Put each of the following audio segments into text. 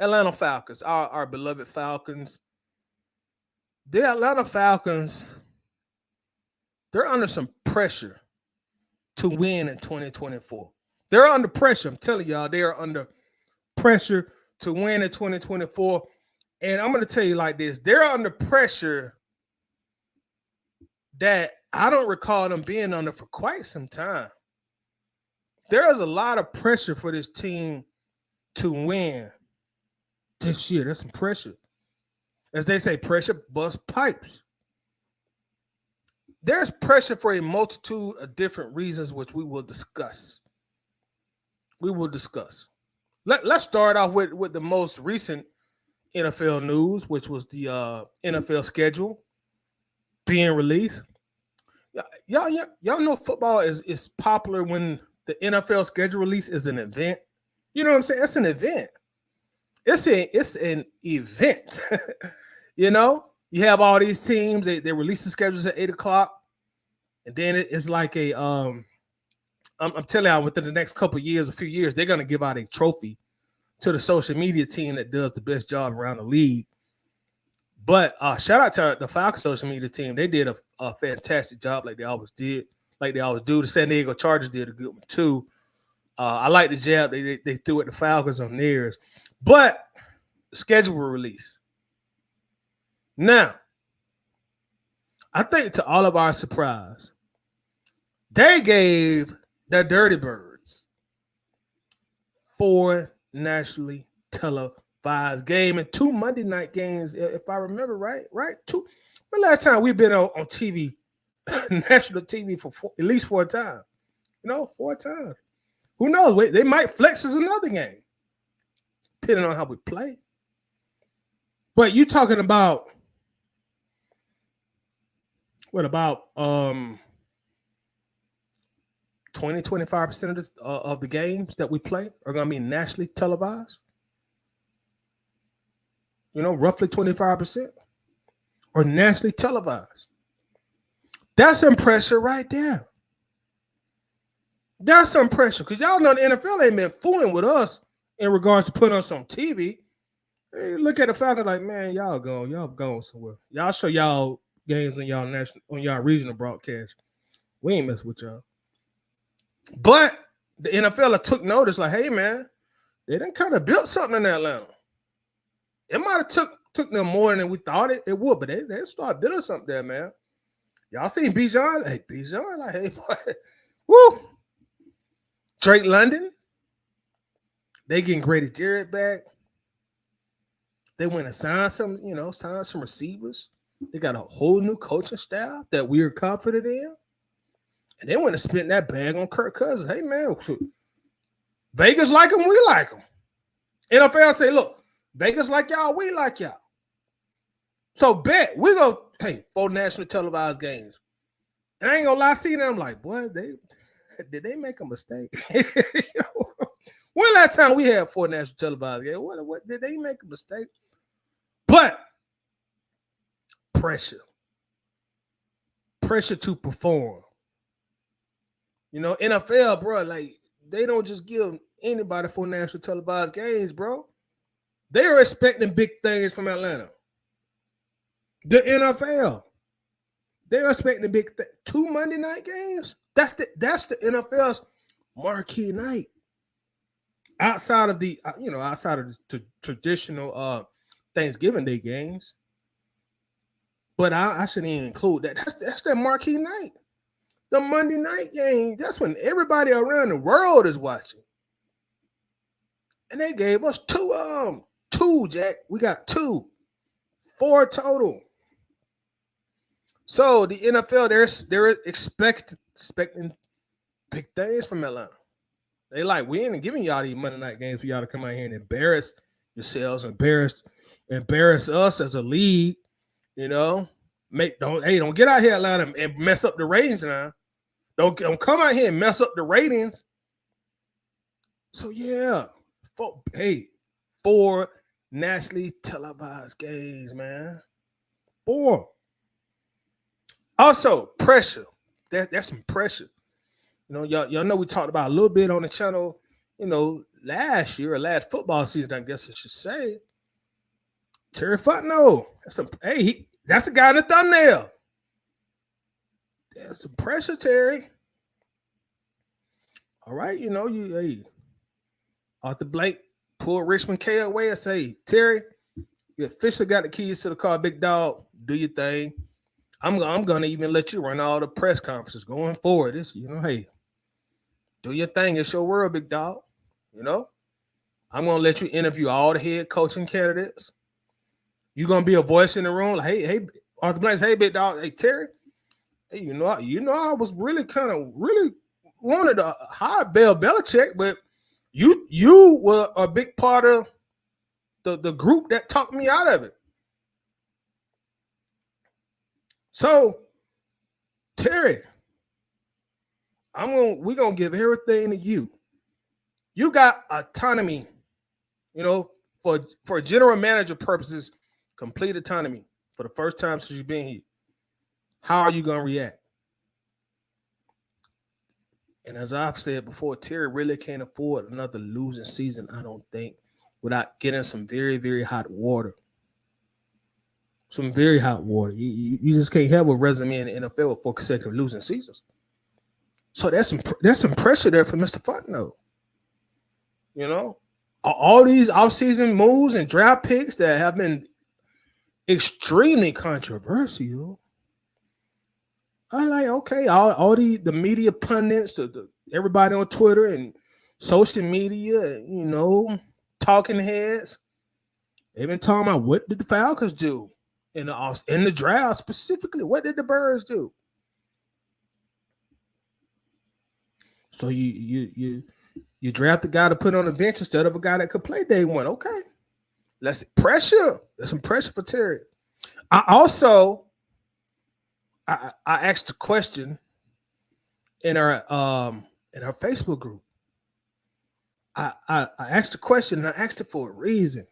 Atlanta Falcons, our beloved Falcons. The Atlanta Falcons, they're under some pressure to win in 2024. They're under pressure. I'm telling y'all, they are under pressure to win in 2024. And I'm going to tell you like this. They're under pressure that I don't recall them being under for quite some time. There is a lot of pressure for this team to win this year. There's some pressure. As they say, pressure busts pipes. There's pressure for a multitude of different reasons, which we will discuss. Let's start off with the most recent NFL news, which was the NFL schedule being released. Y'all know football is popular when the NFL schedule release is an event. You know what I'm saying? It's an event. It's an event. You know, you have all these teams. They release the schedules at 8:00, and then it's like a I'm telling you, within the next couple of years, a few years, they're gonna give out a trophy to the social media team that does the best job around the league. But shout out to the Falcons social media team. They did a fantastic job, like they always did, like they always do. The San Diego Chargers did a good one too. I like the jab they threw at the Falcons on theirs. But the schedule will release. Now, I think to all of our surprise, they gave the Dirty Birds 4 nationally televised games and 2 Monday night games, if I remember right. Right? The last time we've been on TV, national TV for at least 4 times. 4 times. Who knows? They might flex as another game, depending on how we play. But you talking about what about 20-25% of the games that we play are going to be nationally televised? Roughly 25% or nationally televised. That's some pressure right there. That's some pressure because y'all know the NFL ain't been fooling with us in regards to putting us on TV. Hey, look at the Falcons like, man, y'all going somewhere. Y'all show y'all games on y'all regional broadcast. We ain't messing with y'all. But the NFL took notice, like, hey man, they done kind of built something in Atlanta. It might have took them more than we thought it would, but they started building something there, man. Y'all seen Bijan? Hey, Bijan, like, hey, boy, woo. Drake London, they getting Grady Jarrett back. They went and signed some receivers. They got a whole new coaching staff that we're confident in. And they went and spent that bag on Kirk Cousins. Hey, man, Vegas like him, we like him. NFL say, look, Vegas like y'all, we like y'all. So bet, we go, 4 national televised games. And I ain't gonna lie, seeing them, I'm like, boy, did they make a mistake? When last time we had 4 national televised games? What did they make a mistake? But pressure to perform. NFL, bro, like they don't just give anybody 4 national televised games, bro. They are expecting big things from Atlanta. The NFL, they're expecting big 2 Monday night games. That's the NFL's marquee night. Outside of the traditional Thanksgiving Day games, but I shouldn't even include that. That's their marquee night. The Monday night game. That's when everybody around the world is watching. And they gave us two, Jack. We got 2, 4 total. So the NFL, they're expecting big things from Atlanta. They like, we ain't giving y'all these Monday night games for y'all to come out here and embarrass yourselves, embarrass us as a league. Don't get out here, Atlanta, and mess up the ratings now. Don't come out here and mess up the ratings. So yeah, 4 nationally televised games, man. 4. Also, pressure. That's some pressure. Y'all know we talked about a little bit on the channel, last year or last football season, I guess I should say, Terry Fontenot. That's the guy in the thumbnail. There's some pressure, Terry. All right, Arthur Blake pull Richmond K away and say, Terry, you officially got the keys to the car, big dog. Do your thing. I'm gonna even let you run all the press conferences going forward. Hey, do your thing. It's your world, big dog. I'm gonna let you interview all the head coaching candidates. You're gonna be a voice in the room. Like, hey, Arthur Blank, hey, big dog, hey, Terry. Hey, I was really wanted to hire Bill Belichick, but you were a big part of the group that talked me out of it. So, Terry, we're gonna give everything to you. You got autonomy, for general manager purposes, complete autonomy for the first time since you've been here. How are you gonna react? And as I've said before, Terry really can't afford another losing season, I don't think, without getting some very, very hot water. Some very hot water. You just can't have a resume in the NFL with 4 consecutive losing seasons. So there's some pressure there for Mr. Fontenot. All these offseason moves and draft picks that have been extremely controversial. I like, okay, all the media pundits, everybody on Twitter and social media, talking heads, they've been talking about what did the Falcons do in the draft specifically. What did the Birds do? So you draft the guy to put on the bench instead of a guy that could play day one. Okay, let's pressure. There's some pressure for Terry. I asked a question in our Facebook group. I asked a question and I asked it for a reason.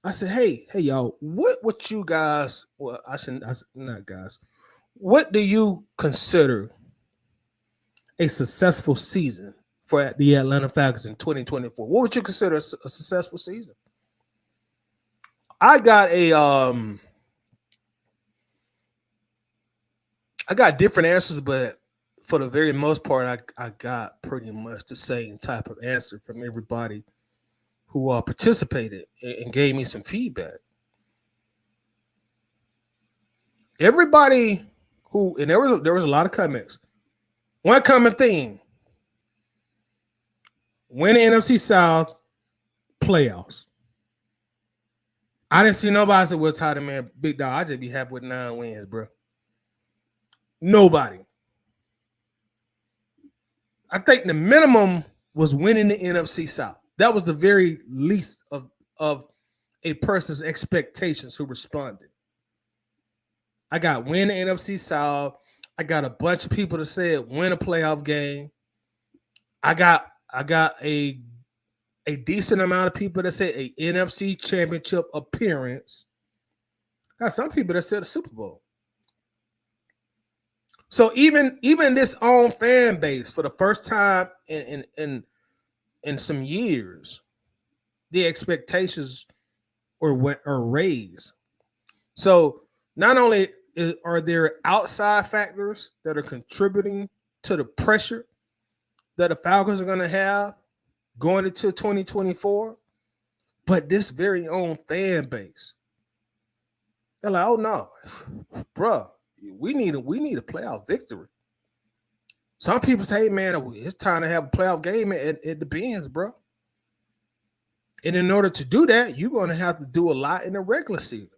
I said, hey y'all, what you guys? Well, not guys. What do you consider a successful season for the Atlanta Falcons in 2024? What would you consider a successful season? I got different answers, but for the very most part, I got pretty much the same type of answer from everybody who participated and gave me some feedback. Everybody and there was a lot of comments. One common theme: win the NFC South playoffs. I didn't see nobody say, well, Tyler, man, big dog, I just be happy with 9 wins, bro. Nobody. I think the minimum was winning the NFC South. That was the very least of a person's expectations who responded. I got win the NFC South. I got a bunch of people that said win a playoff game. I got a decent amount of people that said a NFC championship appearance. Got some people that said a Super Bowl. So even this own fan base, for the first time in some years, the expectations are raised. So not only are there outside factors that are contributing to the pressure that the Falcons are going to have going into 2024, but this very own fan base, they're like, oh no, bruh, we need a playoff victory. Some people say, hey, man, it's time to have a playoff game at the Benz, bro. And in order to do that, you're going to have to do a lot in the regular season.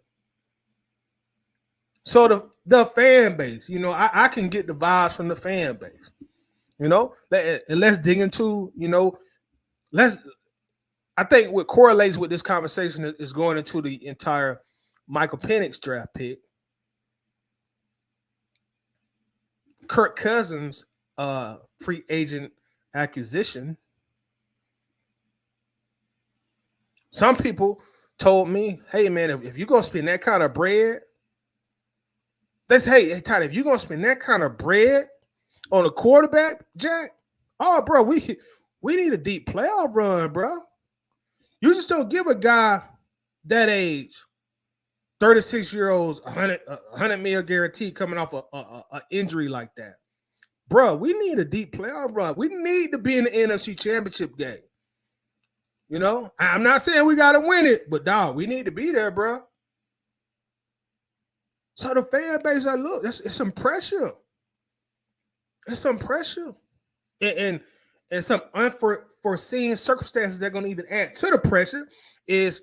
So the fan base, I can get the vibes from the fan base. And let's dig into, I think what correlates with this conversation is going into the entire Michael Penix draft pick. Kirk Cousins free agent acquisition. Some people told me, hey, man, if you're going to spend that kind of bread, they say, hey, Todd, if you're going to spend that kind of bread on a quarterback, Jack, oh, bro, We need a deep playoff run, bro. You just don't give a guy that age, 36-year-olds, 100 mil guarantee coming off a injury like that. Bro, we need a deep playoff run. We need to be in the NFC Championship game. You know, I'm not saying we got to win it, but dog, we need to be there, bro. So the fan base, like, look, it's some pressure. It's some pressure. And some unforeseen circumstances that are going to even add to the pressure is,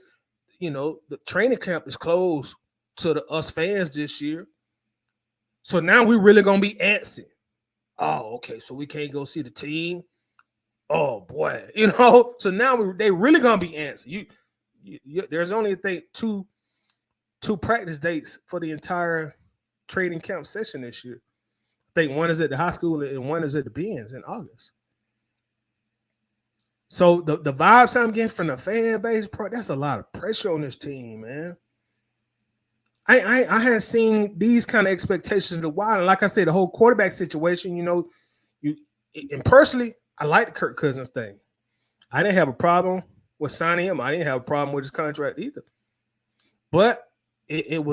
you know, the training camp is closed to us fans this year. So now we really going to be antsy. Oh, okay, so we can't go see the team. Oh boy, you know. So now they really gonna be antsy. There's only I think two practice dates for the entire training camp session this year. I think one is at the high school and one is at the Benz in August. So the vibes I'm getting from the fan base, bro, that's a lot of pressure on this team, man. I hadn't seen these kind of expectations in a while. And like I said, the whole quarterback situation, you know, and personally, I like the Kirk Cousins thing. I didn't have a problem with signing him. I didn't have a problem with his contract either. But that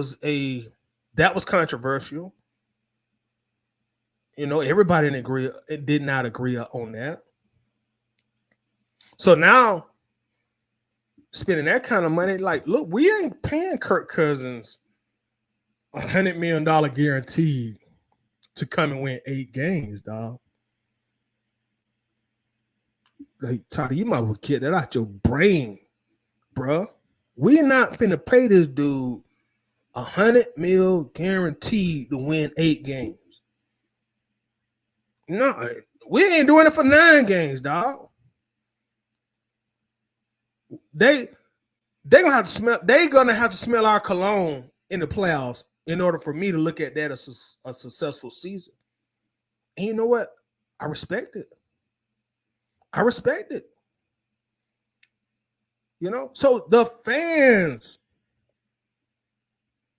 was controversial. You know, everybody did not agree on that. So now, spending that kind of money, like, look, we ain't paying Kirk Cousins $100 million guarantee to come and win 8 games, dog. Like, Toddy, you might well get that out your brain, bro. We're not finna pay this dude $100 million guaranteed to win 8 games. No, we ain't doing it for 9 games, dog. They're gonna have to smell our cologne in the playoffs in order for me to look at that as a successful season. And you know what? I respect it. You know, so the fans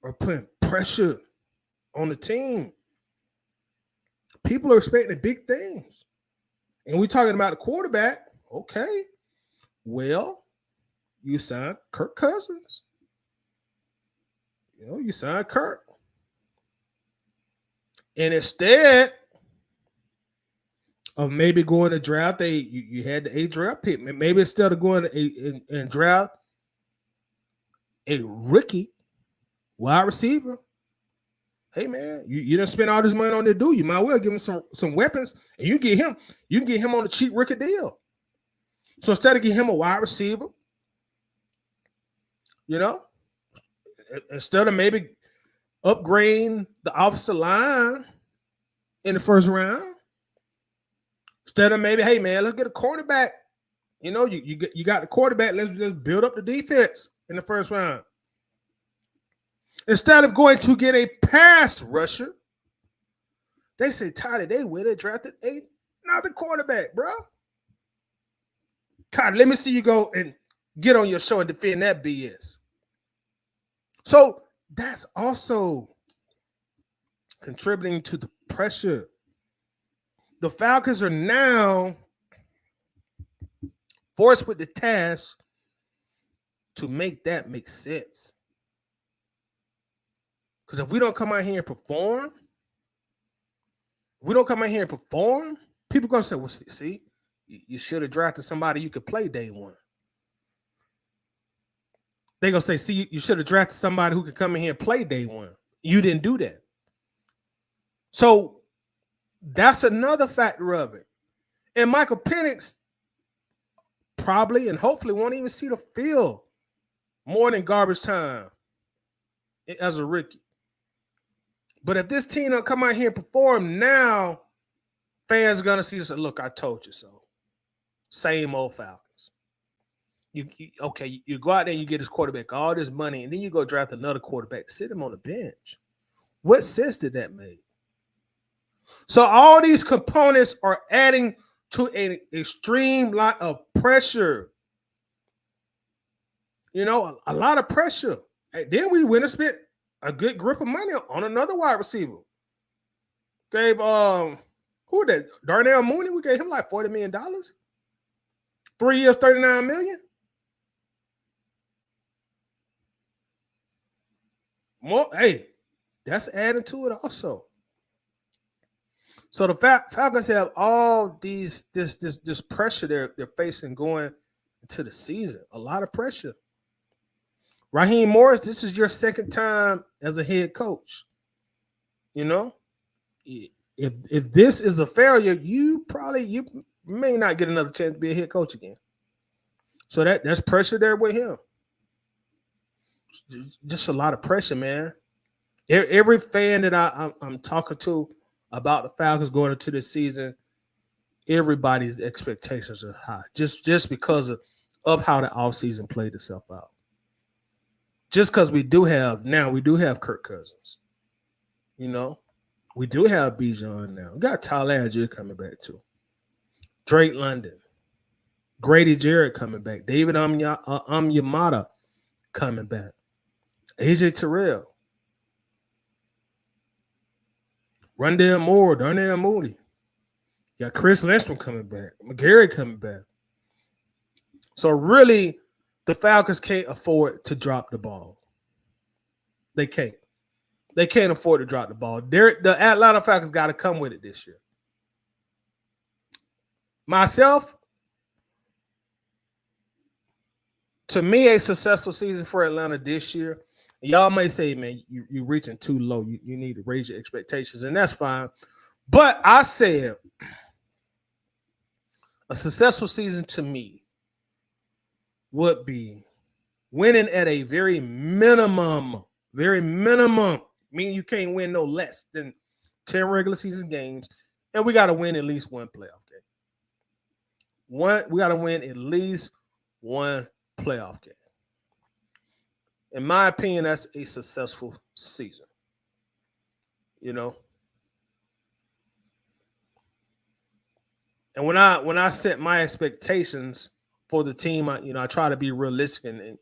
are putting pressure on the team. People are expecting big things. And we're talking about the quarterback. Okay. Well, you signed Kirk Cousins. You know, you signed Kirk. And instead of maybe going to draft, you had the 8th draft pick. Maybe instead of going and draft a rookie wide receiver, hey man, you done spend all this money on the dude. You might well give him some weapons, and you can get him on a cheap rookie deal. So instead of getting him a wide receiver, you know, instead of maybe upgrading the offensive line in the first round, instead of maybe, hey man, let's get a cornerback. You know, you got the quarterback. Let's just build up the defense in the first round. Instead of going to get a pass rusher, they say, Toddy, they went and drafted another quarterback, bro. Toddy, let me see you go and get on your show and defend that BS. So that's also contributing to the pressure. The Falcons are now forced with the task to make that make sense. Because if we don't come out here and perform, people are going to say, well, see, you should have drafted somebody you could play day one. They're going to say, see, you should have drafted somebody who could come in here and play day one. You didn't do that. So that's another factor of it. And Michael Penix probably and hopefully won't even see the field more than garbage time as a rookie. But if this team don't come out here and perform now, fans are going to see this and look, I told you so. Same old Falcons. You go out there and you get this quarterback all this money, and then you go draft another quarterback to sit him on the bench. What sense did that make? So all these components are adding to an extreme lot of pressure. You know, a lot of pressure. And then we went and spent a good grip of money on another wide receiver. Gave who that? Darnell Mooney. We gave him like $40 million. 3 years, $39 million. More, hey, that's adding to it also. So the Falcons have all this pressure they're facing going into the season. A lot of pressure. Raheem Morris, this is your second time as a head coach. You know, if this is a failure, you may not get another chance to be a head coach again. So that's pressure there with him. Just a lot of pressure, man. Every fan that I'm talking to about the Falcons going into this season, everybody's expectations are high. Just because of how the offseason played itself out. Just because we do have Kirk Cousins. You know, we do have Bijan now. We got Tyler Algier coming back too. Drake London. Grady Jarrett coming back. David Yamada coming back. AJ Terrell. Rondale Moore. Darnell Mooney. You got Chris Lindstrom coming back. McGarry coming back. So really, the Falcons can't afford to drop the ball. They can't. They can't afford to drop the ball. The Atlanta Falcons got to come with it this year. Myself, to me, a successful season for Atlanta this year. Y'all may say, man, you're reaching too low. You need to raise your expectations, and that's fine. But I said a successful season to me would be winning at a very minimum, meaning you can't win no less than 10 regular season games, and we got to win at least one playoff game. We got to win at least one playoff game. In my opinion, that's a successful season. You know, and when I set my expectations for the team, I try to be realistic and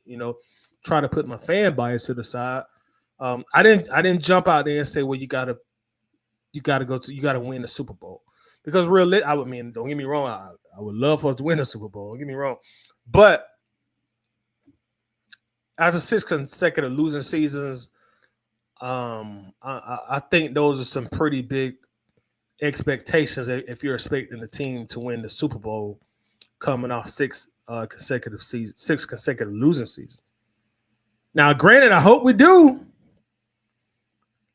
try to put my fan bias to the side. I didn't jump out there and say, well, you gotta win the Super Bowl, because really, don't get me wrong, I would love for us to win the Super Bowl. Don't get me wrong, but after 6 consecutive losing seasons, I think those are some pretty big expectations if you're expecting the team to win the Super Bowl coming off 6 consecutive losing seasons. Now, granted, I hope we do.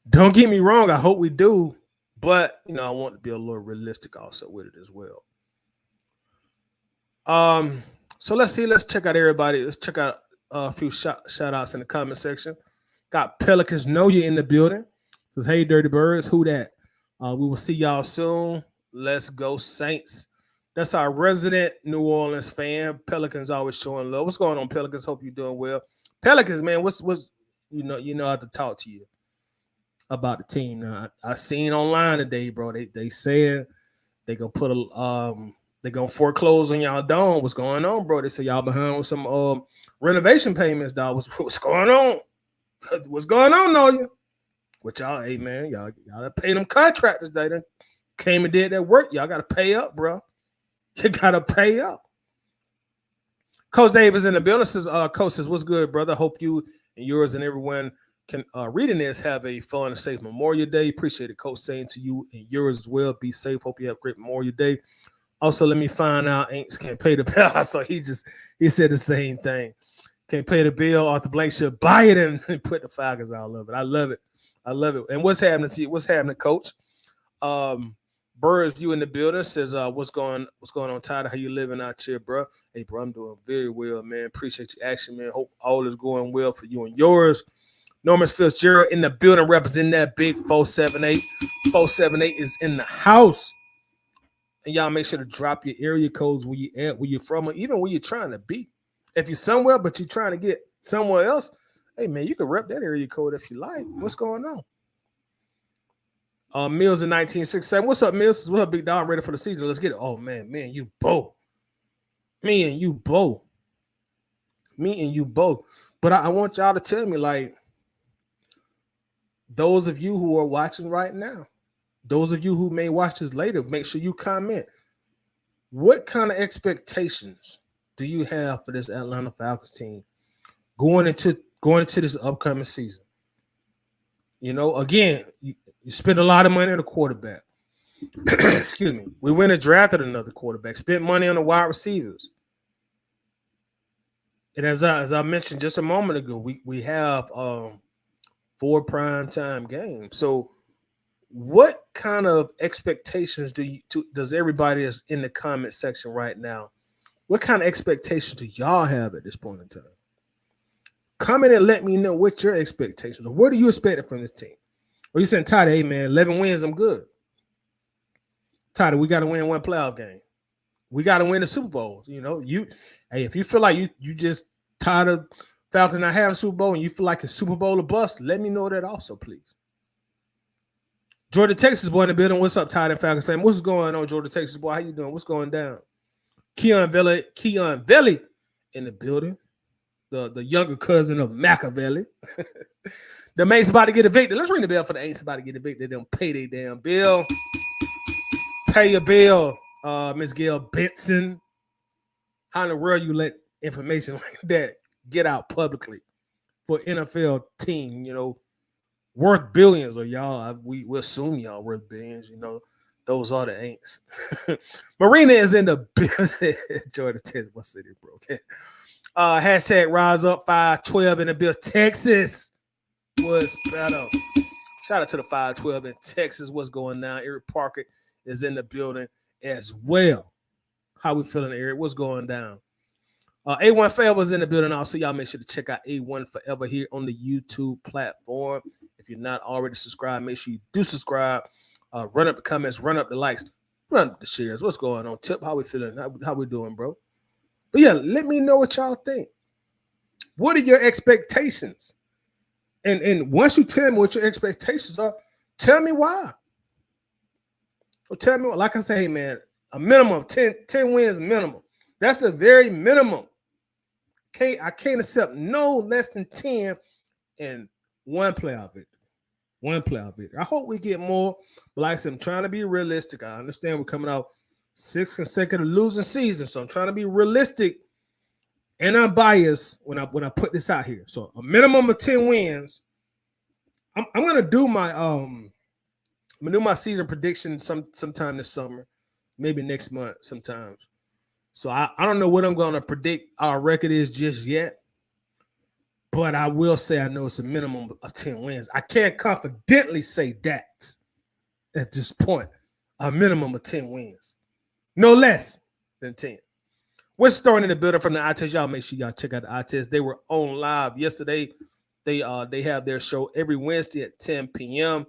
Don't get me wrong, I hope we do, but I want to be a little realistic also with it as well. So let's see. Let's check out everybody. Let's check out a few shout outs in the comment section. Got Pelicans Know You in the building. Says, hey, Dirty Birds, who that? We will see y'all soon. Let's go, Saints. That's our resident New Orleans fan. Pelicans always showing love. What's going on, Pelicans? Hope you're doing well. Pelicans, man, what's I have to talk to you about the team. Now, I seen online today, bro. They said they gonna put they gonna foreclose on y'all dome. What's going on, bro? They said y'all behind with some renovation payments, dog. What's going on? What's going on, know you? What y'all, hey man, y'all gotta pay them contractors. They done came and did that work. Y'all gotta pay up, bro. You gotta pay up. Coach Davis in the building says, Coach says, what's good, brother? Hope you and yours and everyone can reading this have a fun and safe Memorial Day. Appreciate it, Coach. Saying to you and yours as well. Be safe. Hope you have a great Memorial Day. Also, let me find out Aints can't pay the bill. So he said the same thing. Can't pay the bill. Arthur Blank should buy it and put the Falcons out. I love it. I love it. And what's happening to you? What's happening, Coach? Birds, you in the building, says, what's going on, Tyler? How you living out here, bro? Hey, bro, I'm doing very well, man. Appreciate your action, man. Hope all is going well for you and yours. Norman Fitzgerald in the building, representing that big 478. 478 is in the house. And y'all make sure to drop your area codes where you at, where you're from, or even where you're trying to be. If you're somewhere, but you're trying to get somewhere else, hey, man, you can rep that area code if you like. What's going on? Mills in 1967. What's up, Mills? What's up, big dog? I'm ready for the season. Let's get it. Oh, man, you both. Me and you both. But I want y'all to tell me, like, those of you who are watching right now, those of you who may watch this later, make sure you comment. What kind of expectations do you have for this Atlanta Falcons team going into this upcoming season? You know, again, you spend a lot of money on a quarterback. Excuse me. We went and drafted another quarterback, spent money on the wide receivers. And as I mentioned just a moment ago, we have 4 prime time games. So what kind of expectations does everybody is in the comment section right now? What kind of expectations do y'all have at this point in time? Comment and let me know what your expectations are. What are you expecting from this team? Or you saying, Todd, hey man, 11 wins, I'm good. Todd, we got to win one playoff game. We got to win the Super Bowl. You know, hey, if you feel like you just tired of Falcons not having a Super Bowl and you feel like it's Super Bowl or bust, let me know that also, please. Georgia, Texas boy in the building. What's up, Todd and Falcons fan? What's going on, Georgia, Texas boy? How you doing? What's going down? Keon Valley in the building. The younger cousin of Machiavelli. The Aints about to get evicted. Let's ring the bell for the Aints about to get evicted. They don't pay their damn bill. Pay your bill, Miss Gail Benson. How in the world you let information like that get out publicly for NFL team, you know, worth billions, or y'all, we assume y'all worth billions, you know, those are the Aints. Marina is in the building. Georgia, Texas, what city, bro? Okay. Hashtag Rise Up 512 in the bill. Texas was better. Shout out to the 512 in Texas. What's going on? Eric Parker is in the building as well. How we feeling, Eric? What's going down? A1 Forever is in the building also. Y'all make sure to check out A1 Forever here on the YouTube platform. If you're not already subscribed, make sure you do subscribe. Run up the comments, run up the likes, run up the shares. What's going on? Tip, how we feeling? How we doing, bro? But yeah, let me know what y'all think. What are your expectations? And once you tell me what your expectations are, tell me why. Or tell me, like I say, hey man, a minimum of 10 wins minimum. That's the very minimum. I can't accept no less than 10 and one playoff victory. One playoff victory. I hope we get more, but like I said, I'm trying to be realistic. I understand we're coming out 6 consecutive losing seasons, so I'm trying to be realistic and unbiased when I put this out here. So a minimum of 10 wins. I'm gonna do my season prediction sometime this summer, maybe next month sometimes. So I don't know what I'm going to predict our record is just yet, but I will say I know it's a minimum of 10 wins. I can't confidently say that at this point, a minimum of 10 wins, no less than 10. We're starting in the building from the eye test. Y'all make sure y'all check out the eye test. They were on live yesterday. They have their show every Wednesday at 10 p.m.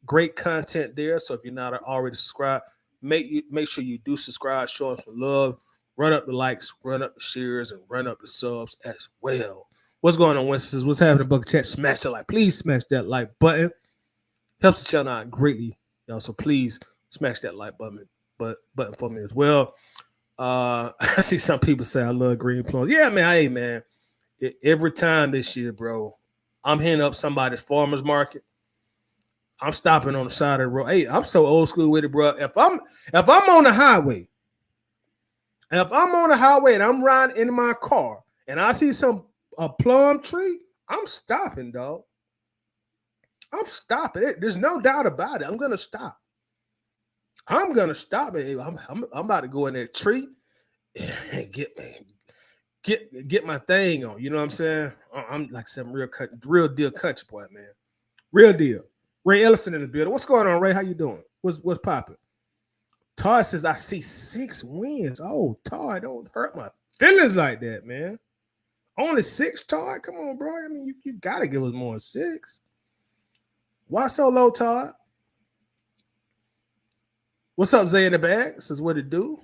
Great content there. So if you're not already subscribed, make sure you do subscribe, show us some love, run up the likes, run up the shares, and run up the subs as well. What's going on, Winston? What's happening, Bucket Chat? Smash that like. Please smash that like button. Helps the channel out greatly, y'all. So please smash that like button for me as well. I see some people say I love green plums. Yeah, man. Hey, man. Every time this year, bro, I'm hitting up somebody's farmer's market. I'm stopping on the side of the road. Hey, I'm so old school with it, bro. If I'm on the highway, and I'm riding in my car and I see a plum tree, I'm stopping, dog. I'm stopping it. There's no doubt about it. I'm gonna stop. I'm about to go in that tree and get my thing on. You know what I'm saying? I'm like some real deal country boy, man. Real deal. Ray Ellison in the building. What's going on, Ray? How you doing? What's popping? Todd says, I see 6 wins. Oh, Todd, don't hurt my feelings like that, man. Only 6, Todd? Come on, bro. I mean, you got to give us more than 6. Why so low, Todd? What's up, Zay in the bag? Says, what it do?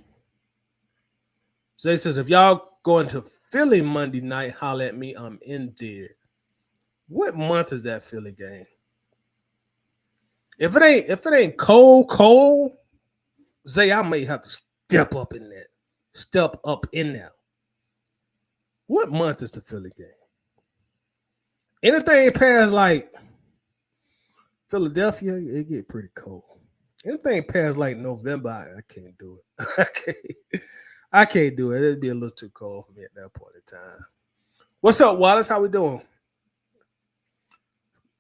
Zay says, if y'all going to Philly Monday night, holler at me. I'm in there. What month is that Philly game? If it ain't cold, Zay, I may have to step up in there. What month is the Philly game? Anything past like Philadelphia, it get pretty cold. Anything past like November, I can't do it. Okay. I can't do it. It'd be a little too cold for me at that point in time. What's up, Wallace? How we doing?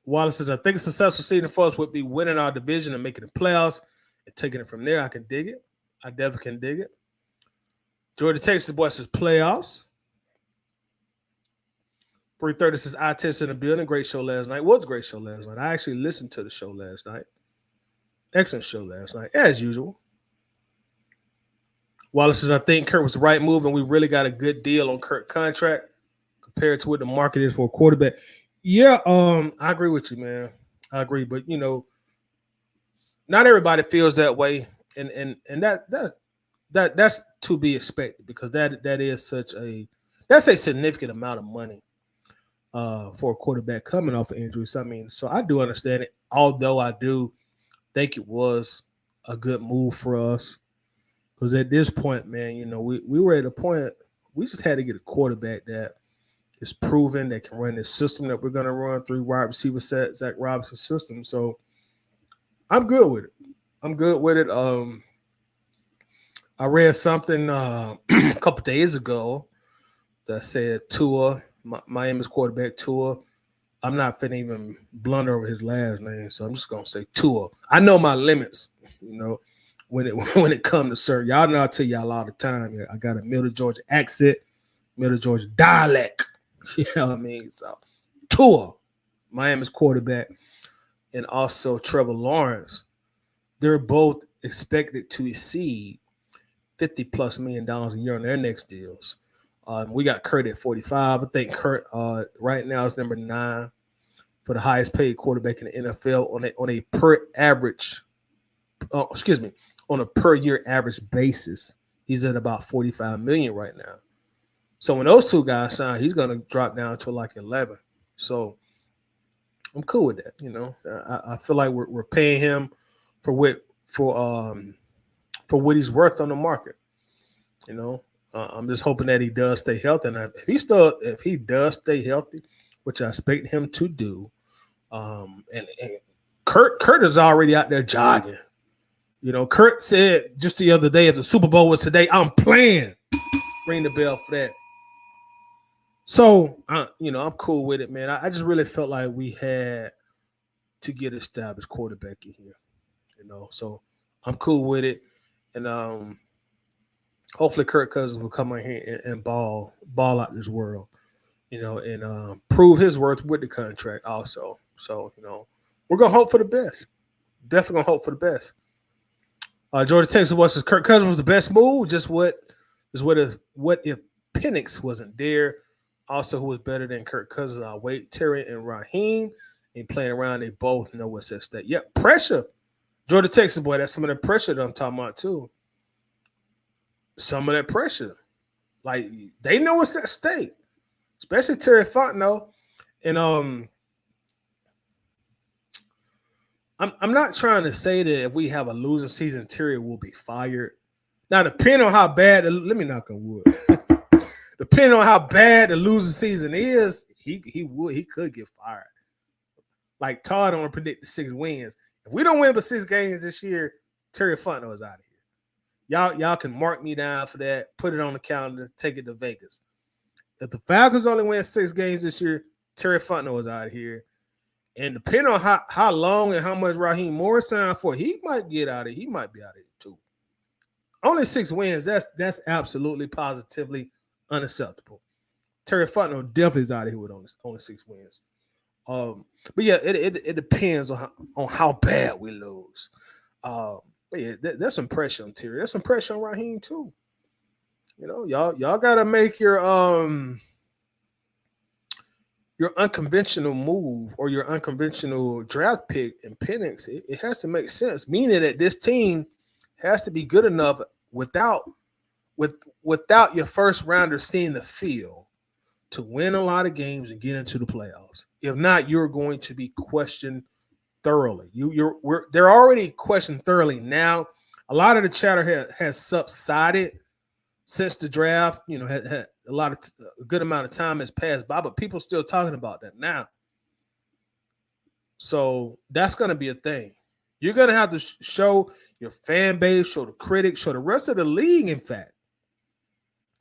Wallace says, I think a successful season for us would be winning our division and making the playoffs and taking it from there. I can dig it. I definitely can dig it. Georgia Texas boy says playoffs. 330 says I test in the building. Great show last night. Was a great show last night. I actually listened to the show last night. Excellent show last night, as usual. Wallace says, I think Kirk was the right move, and we really got a good deal on Kirk's contract compared to what the market is for a quarterback. Yeah, I agree with you, man. I agree, but not everybody feels that way, and that's to be expected because that is that's a significant amount of money for a quarterback coming off of injuries. I mean, so I do understand it, although I do think it was a good move for us because at this point, man, we were at a point we just had to get a quarterback that is proven that can run this system that we're going to run through wide receiver set Zach Robinson's system. So I'm good with it. I read something a couple days ago that said Tua, Miami's quarterback Tua. I'm not finna even blunder over his last name, so I'm just gonna say Tua. I know my limits, when it comes to certain. Y'all know I tell y'all all the time. I got a Middle Georgia accent, Middle Georgia dialect. You know what I mean? So Tua, Miami's quarterback, and also Trevor Lawrence. They're both expected to exceed $50+ million a year on their next deals. We got Kurt at 45. I think Kurt right now is number 9 for the highest paid quarterback in the NFL on a per year average basis. He's at about 45 million right now. So when those two guys sign, he's going to drop down to like 11. So I'm cool with that. I feel like we're paying him for what he's worth on the market. I'm just hoping that he does stay healthy. And if he does stay healthy, which I expect him to do, and Kurt is already out there jogging. Kurt said just the other day, if the Super Bowl was today, I'm playing. Ring the bell for that. So, I'm cool with it, man. I just really felt like we had to get an established quarterback in here, So I'm cool with it. And hopefully Kirk Cousins will come out here and ball out this world, and prove his worth with the contract also. So, we're going to hope for the best. Definitely going to hope for the best. Georgia Texas says Kirk Cousins was the best move. Just what if Penix wasn't there? Also, who was better than Kirk Cousins? I'll wait. Terry and Raheem ain't playing around. They both know what's at stake. Yep, pressure. Georgia Texas boy, that's some of the pressure that I'm talking about too. Some of that pressure. Like, they know what's at stake. Especially Terry Fontenot. And I'm not trying to say that if we have a losing season, Terry will be fired. Now, depending on how bad, let me knock on wood. Depending on how bad the losing season is, he could get fired. Like Todd don't predict the 6 wins. If we don't win but 6 games this year, Terry Fontenot is out of here. Y'all can mark me down for that. Put it on the calendar. Take it to Vegas. If the Falcons only win 6 games this year, Terry Fontenot is out of here. And depending on how long and how much Raheem Morris signed for, he might get out of here. He might be out of here too. Only 6 wins. That's absolutely positively unacceptable. Terry Fontenot definitely is out of here with only 6 wins. But yeah, it depends on how bad we lose. But yeah, there's some pressure on Terry. There's some pressure on Raheem too. Y'all gotta make your unconventional move or your unconventional draft pick in Penix. It has to make sense, meaning that this team has to be good enough without your first rounder seeing the field to win a lot of games and get into the playoffs. If not, you're going to be questioned thoroughly. They're already questioned thoroughly now. A lot of the chatter has subsided since the draft. Had a good amount of time has passed by, but people still talking about that now. So that's going to be a thing. You're going to have to show your fan base, show the critics, show the rest of the league, in fact,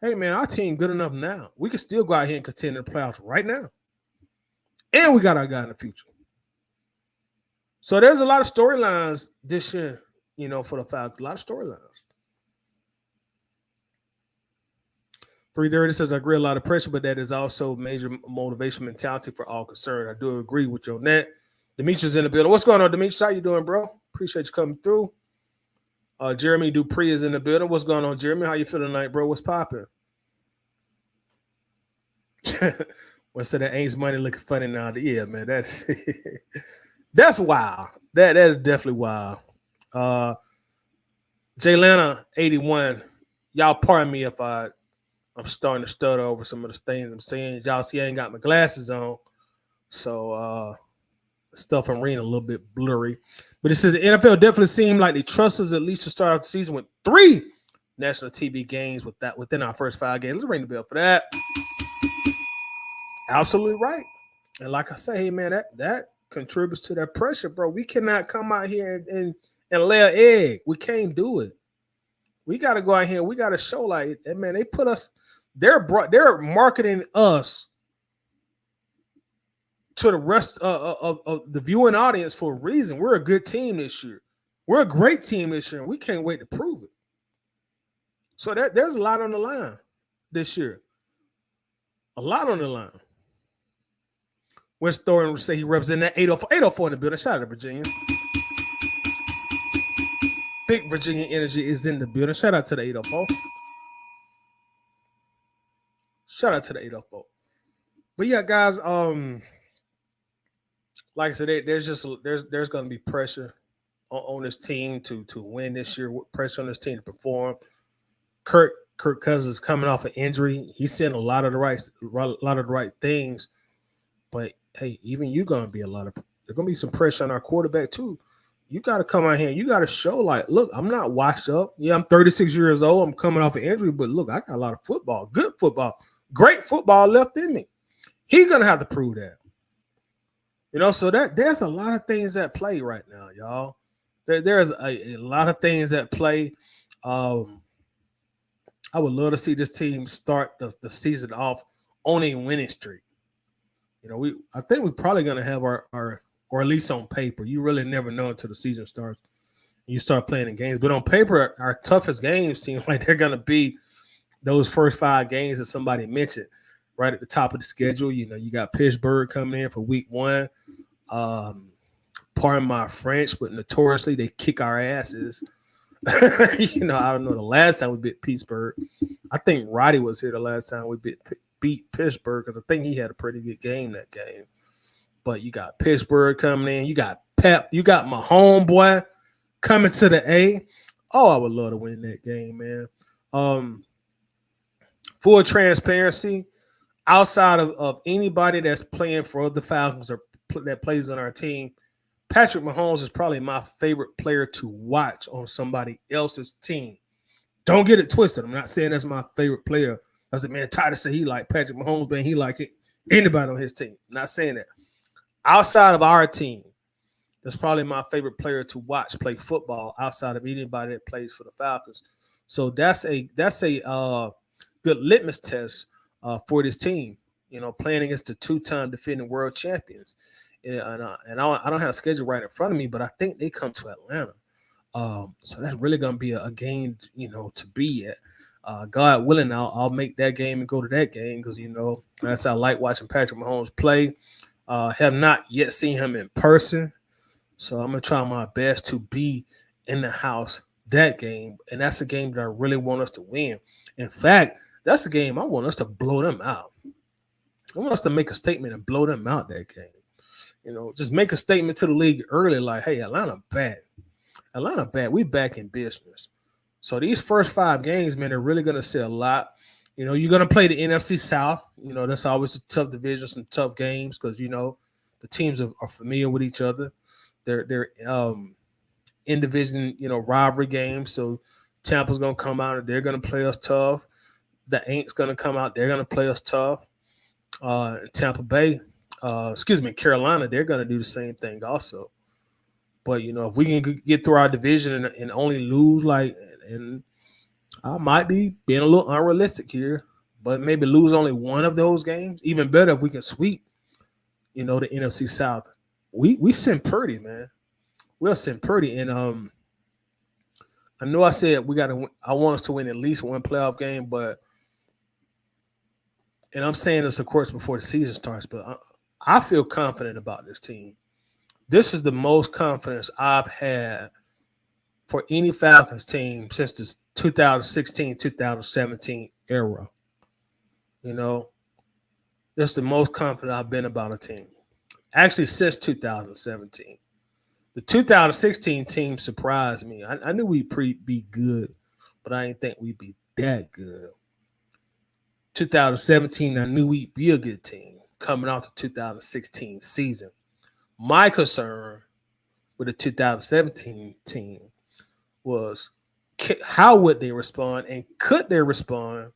hey, man, our team good enough now. We can still go out here and contend in the playoffs right now. And we got our guy in the future. So there's a lot of storylines this year, for the Falcons. A lot of storylines. 330 says, I agree a lot of pressure, but that is also major motivation mentality for all concerned. I do agree with you on that. Demetrius in the building. What's going on, Demetrius? How you doing, bro? Appreciate you coming through. Jeremy Dupree is in the building. What's going on, Jeremy? How you feeling tonight, bro? What's popping? What's that? Ain't money looking funny now? Yeah, man. That's wild. That is definitely wild. Jaylana 81. Y'all pardon me if I'm starting to stutter over some of the things I'm saying. Y'all see I ain't got my glasses on. So stuff I'm reading a little bit blurry. But it says the NFL definitely seemed like they trust us at least to start off the season with 3 national TV games within our first 5 games. Let's ring the bell for that. Absolutely right. And like I say, hey man, that contributes to that pressure, bro. We cannot come out here and lay an egg. We can't do it. We got to go out here. We got to show like, man, they put us. They're marketing us to the rest of the viewing audience for a reason. We're a good team this year. We're a great team this year, and we can't wait to prove it. So there's a lot on the line this year. A lot on the line. West Thornton would say he represents that 804 in the building. Shout out to Virginia. Big Virginia energy is in the building. Shout out to the 804. Shout out to the 804. But yeah, guys, like I said, there's going to be pressure on this team to win this year. Pressure on this team to perform. Kirk Cousins coming off an injury. He's saying a lot of the right things. But hey, even you going to be there's going to be some pressure on our quarterback too. You got to come out here and you got to show like, look, I'm not washed up. Yeah, I'm 36 years old. I'm coming off an injury, but look, I got a lot of football, good football, great football left in me. He's going to have to prove that. So there's a lot of things at play right now, y'all. There's a lot of things at play. I would love to see this team start the season off on a winning streak. I think we're probably going to have our or at least on paper. You really never know until the season starts. You start playing in games. But on paper, our toughest games seem like they're going to be those first 5 games that somebody mentioned right at the top of the schedule. You got Pittsburgh coming in for week 1. Pardon my French, but notoriously they kick our asses. I don't know the last time we beat Pittsburgh. I think Roddy was here the last time we beat Pittsburgh because I think he had a pretty good game that game. But you got Pittsburgh coming in. You got Pep. You got my homeboy coming to the A. Oh, I would love to win that game, man. Full transparency, outside of anybody that's playing for the Falcons or that plays on our team, Patrick Mahomes is probably my favorite player to watch on somebody else's team. Don't get it twisted. I'm not saying that's my favorite player. That's the man Titus said he like Patrick Mahomes, man. He like it. Anybody on his team. I'm not saying that. Outside of our team, that's probably my favorite player to watch play football outside of anybody that plays for the Falcons. So that's a good litmus test for this team, playing against the 2-time defending world champions. And I don't have a schedule right in front of me, but I think they come to Atlanta. So that's really going to be a game, to be at. God willing, I'll make that game and go to that game because, that's how I like watching Patrick Mahomes play. Have not yet seen him in person. So I'm going to try my best to be in the house that game. And that's a game that I really want us to win. In fact, that's a game I want us to blow them out. I want us to make a statement and blow them out that game. Just make a statement to the league early like, hey, Atlanta bad. Atlanta bad. We back in business. So these first 5 games, man, they're really going to say a lot. You're going to play the NFC South. That's always a tough division, some tough games because, the teams are familiar with each other. They're in division, rivalry games. So Tampa's going to come out and they're going to play us tough. The Aints going to come out. They're going to play us tough. Tampa Bay, Carolina, they're going to do the same thing also. But, if we can get through our division and only lose and I might be being a little unrealistic here, but maybe lose only one of those games. Even better if we can sweep, the NFC South. We send Purdy, man. We'll send Purdy, and I know I said we got to. I want us to win at least one playoff game, but and I'm saying this of course before the season starts, but I feel confident about this team. This is the most confidence I've had for any Falcons team since the 2016-2017 era. You know, this is the most confident I've been about a team. Actually, since 2017. The 2016 team surprised me. I knew we'd be good, but I didn't think we'd be that good. 2017, I knew we'd be a good team coming off the 2016 season. My concern with the 2017 team was how would they respond and could they respond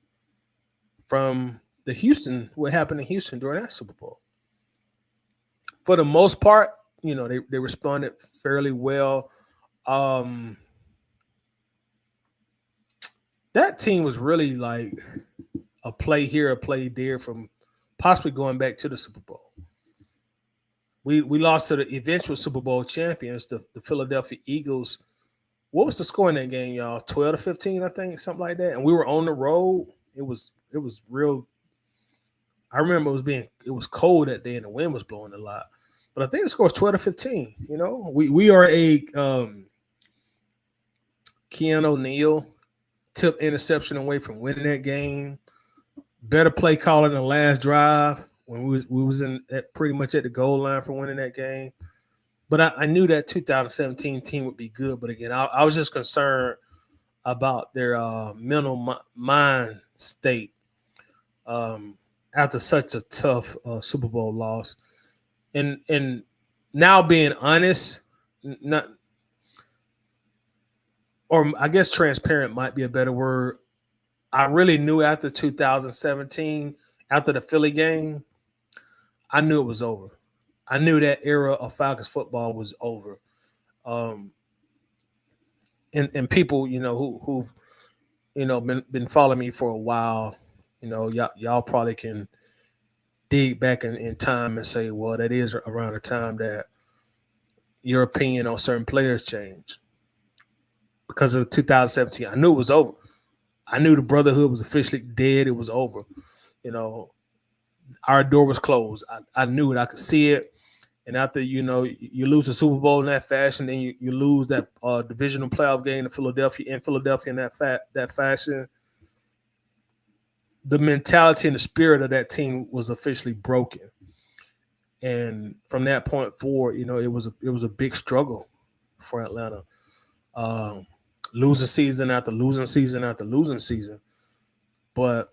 from what happened in Houston during that Super Bowl. For the most part, they responded fairly well. That team was really like a play here, a play there from possibly going back to the Super Bowl. We lost to the eventual Super Bowl champions, the Philadelphia Eagles. What was the score in that game, y'all? 12-15, I think, something like that. And we were on the road. It was real. I remember it was cold that day and the wind was blowing a lot. But I think the score was 12-15. We are a Keanu O'Neal tip interception away from winning that game. Better play calling the last drive when we was pretty much at the goal line for winning that game. But I knew that 2017 team would be good. But again, I was just concerned about their mental mind state after such a tough Super Bowl loss. And now being honest, or I guess transparent might be a better word. I really knew after 2017, after the Philly game, I knew it was over. I knew that era of Falcons football was over. And people, who've been following me for a while, y'all probably can dig back in time and say, well, that is around the time that your opinion on certain players changed. Because of 2017, I knew it was over. I knew the brotherhood was officially dead. It was over. Our door was closed. I knew it. I could see it. And after, you lose the Super Bowl in that fashion, then you lose that divisional playoff game in Philadelphia in that fashion. The mentality and the spirit of that team was officially broken. And from that point forward, it was a big struggle for Atlanta. Losing season after losing season after losing season. But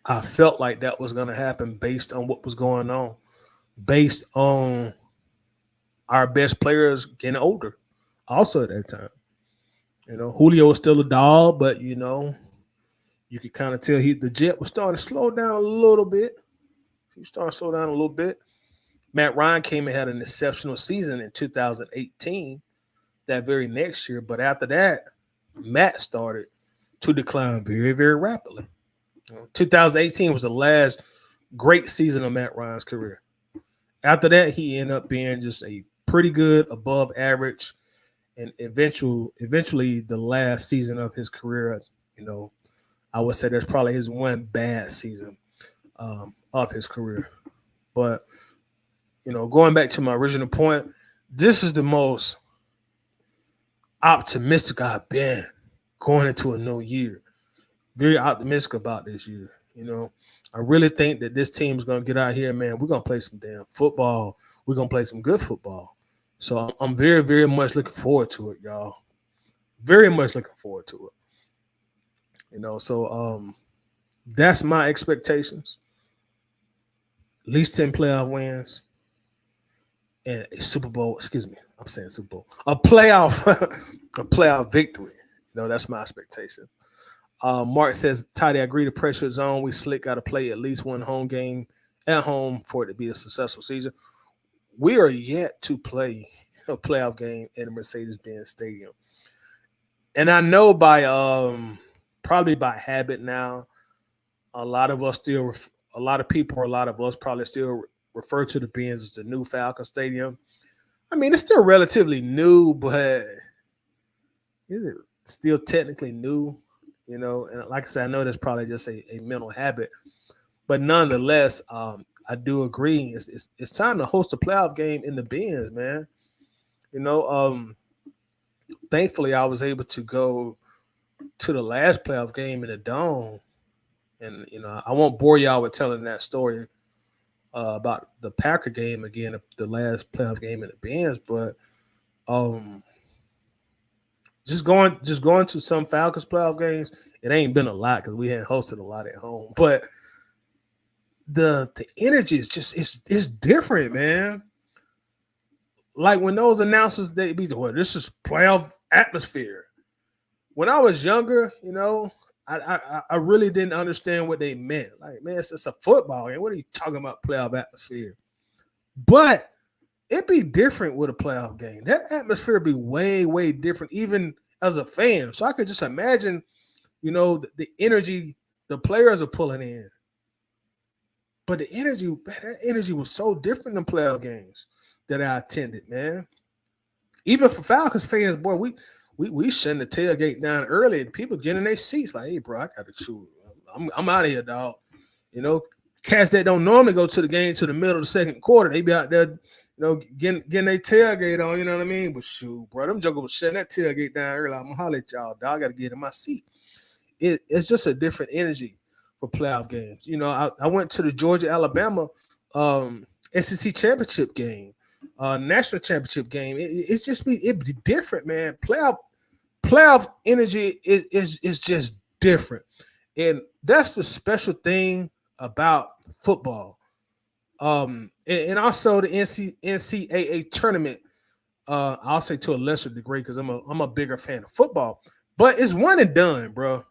I felt like that was going to happen based on what was going on, based on our best players getting older. Also at that time, Julio was still a dog, but you could kind of tell the jet was starting to slow down a little bit. He started to slow down a little bit. Matt Ryan came and had an exceptional season in 2018, that very next year. But after that, Matt started to decline very, very rapidly. 2018 was the last great season of Matt Ryan's career. After that, he ended up being just a pretty good, above average, and eventually the last season of his career, I would say that's probably his one bad season of his career. But, going back to my original point, this is the most optimistic I've been going into a new year. Very optimistic about this year. I really think that this team is going to get out here, man. We're going to play some damn football. We're going to play some good football. So I'm very, very much looking forward to it, y'all. Very much looking forward to it. So that's my expectations. At least 10 playoff wins and a Super Bowl. Excuse me. I'm saying Super Bowl. A playoff victory. That's my expectation. Mark says, Tidy, I agree the pressure is on. We slick got to play at least one home game at home for it to be a successful season. We are yet to play a playoff game in the Mercedes-Benz Stadium. And I know by probably by habit now, a lot of us still, a lot of people, a lot of us probably still refer to the Benz as the new Falcon Stadium. I mean, it's still relatively new, but is it still technically new? You know, and like I said, I know that's probably just a mental habit, but nonetheless, I do agree. It's time to host a playoff game in the Benz, man. You know, thankfully I was able to go to the last playoff game in the dome, and you know I won't bore y'all with telling that story about the Packer game again, the last playoff game in the Benz, but um, just going to some Falcons playoff games, it ain't been a lot because we hadn't hosted a lot at home, but the energy is just it's different, man. Like when those announcers they be well, this is playoff atmosphere. When I was younger, you know, I really didn't understand what they meant. Like, man, it's a football game. What are you talking about, playoff atmosphere? But it'd be different with a playoff game. That atmosphere would be way, way different, even as a fan. So I could just imagine, you know, the energy the players are pulling in. But the energy, that energy was so different than playoff games that I attended, man. Even for Falcons fans, boy, we shutting the tailgate down early and people getting in their seats like, hey, bro, I got to shoot. I'm out of here, dog. You know, cats that don't normally go to the game to the middle of the second quarter, they be out there, you know, getting their tailgate on, you know what I mean? But shoot, bro, them jokers was shutting that tailgate down early. I'm gonna holler at y'all, dog. I got to get in my seat. It's just a different energy for playoff games. You know, I went to the Georgia Alabama SEC championship game, national championship game. It's just be different, man. Playoff energy is just different, and that's the special thing about football. And also the NCAA tournament. I'll say to a lesser degree because I'm a bigger fan of football, but it's one and done, bro.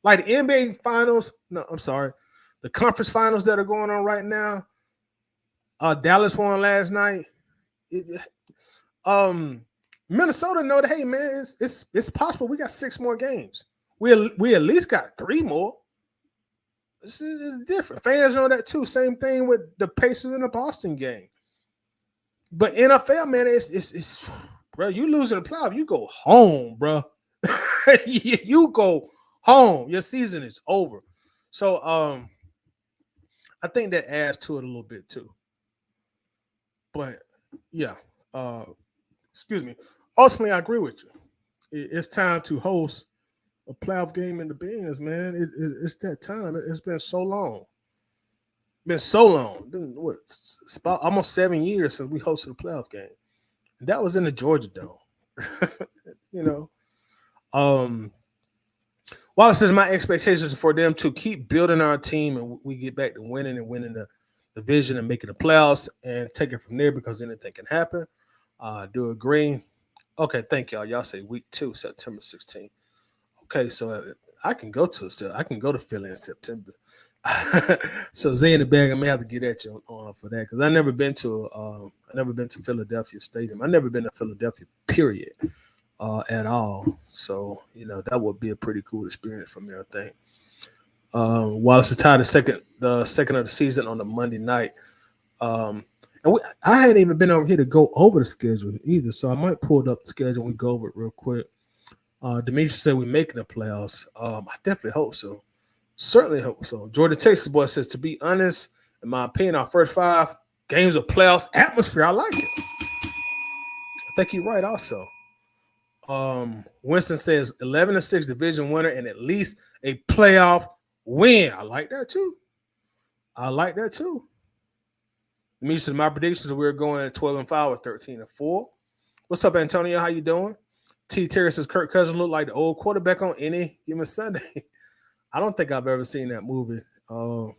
Like the NBA finals, no, I'm sorry, the conference finals that are going on right now. Dallas won last night. It, um, Minnesota know that hey man, it's possible. We got 6 more games. We at least got 3 more. This is different. Fans know that too. Same thing with the Pacers in the Boston game. But NFL, man, it's bro. You losing the playoff, you go home, bro. You go home. Your season is over. So I think that adds to it a little bit too. But yeah, uh, excuse me. Ultimately, I agree with you. It's time to host a playoff game in the Benz, man. It's that time. It's been so long. Been so long. What? It's about almost 7 years since we hosted a playoff game. And that was in the Georgia Dome. you know. Um, Wallace says my expectations for them to keep building our team and we get back to winning and winning the division and making the playoffs and take it from there because anything can happen. I do agree. Okay, thank y'all. Y'all say week 2, September 16th. Okay, so I can go to Philly in September. So Zay in the bag, I may have to get at you on for that because I never been to Philadelphia Stadium. I never been to Philadelphia, period, at all. So you know that would be a pretty cool experience for me, I think. Wallace is tied the second of the season on the Monday night. I hadn't even been over here to go over the schedule either, so I might pull up the schedule and we go over it real quick. Demetrius said we're making the playoffs. I definitely hope so. Certainly hope so. Jordan Texas boy says, to be honest, in my opinion, our first 5 games of playoffs atmosphere, I like it. I think you're right also. Winston says 11-6 division winner and at least a playoff win. I like that too. I like that too. Demetrius, my predictions we're going 12-5 or 13-4. What's up, Antonio? How you doing? T. Terry says Kirk Cousins look like the old quarterback on any given Sunday. I don't think I've ever seen that movie. I'm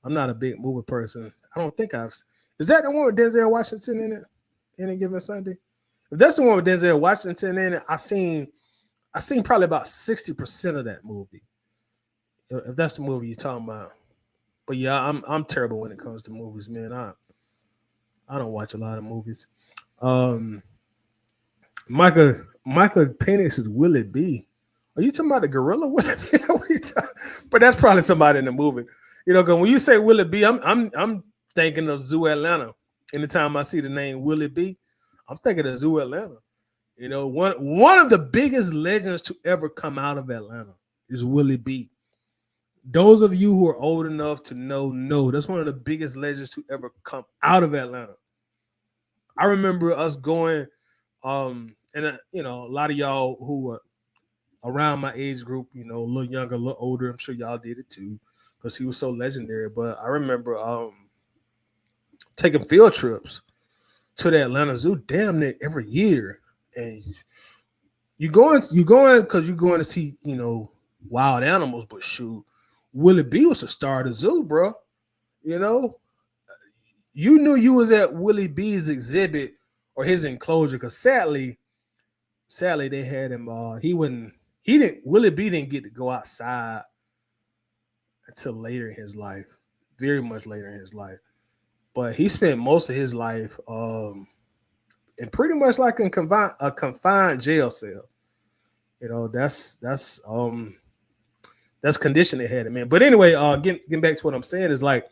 not a big movie person. I don't think I've. Is that the one with Denzel Washington in it? Any given Sunday? If that's the one with Denzel Washington in it, I seen probably about 60% of that movie. If that's the movie you're talking about. But yeah, I'm terrible when it comes to movies, man. I don't watch a lot of movies. Micah Michael Penix is Willie B. Are you talking about the gorilla Willie B? But that's probably somebody in the movie. Because when you say Willie B, I'm thinking of Zoo Atlanta. Anytime I see the name Willie B, I'm thinking of Zoo Atlanta. One of the biggest legends to ever come out of Atlanta is Willie B. Those of you who are old enough to know that's one of the biggest legends to ever come out of Atlanta. I remember us going, and a lot of y'all who were around my age group, a little younger, a little older. I'm sure y'all did it too, because he was so legendary. But I remember taking field trips to the Atlanta Zoo damn near every year, and you going because you're going to see wild animals. But shoot, Willie B was a star of the zoo, bro. You know, you knew you was at Willie B's exhibit or his enclosure, because sadly they had him. Willie B didn't get to go outside until later in his life, very much later in his life. But he spent most of his life in pretty much like in a confined jail cell. That's condition they had him in. But anyway, getting back to what I'm saying is like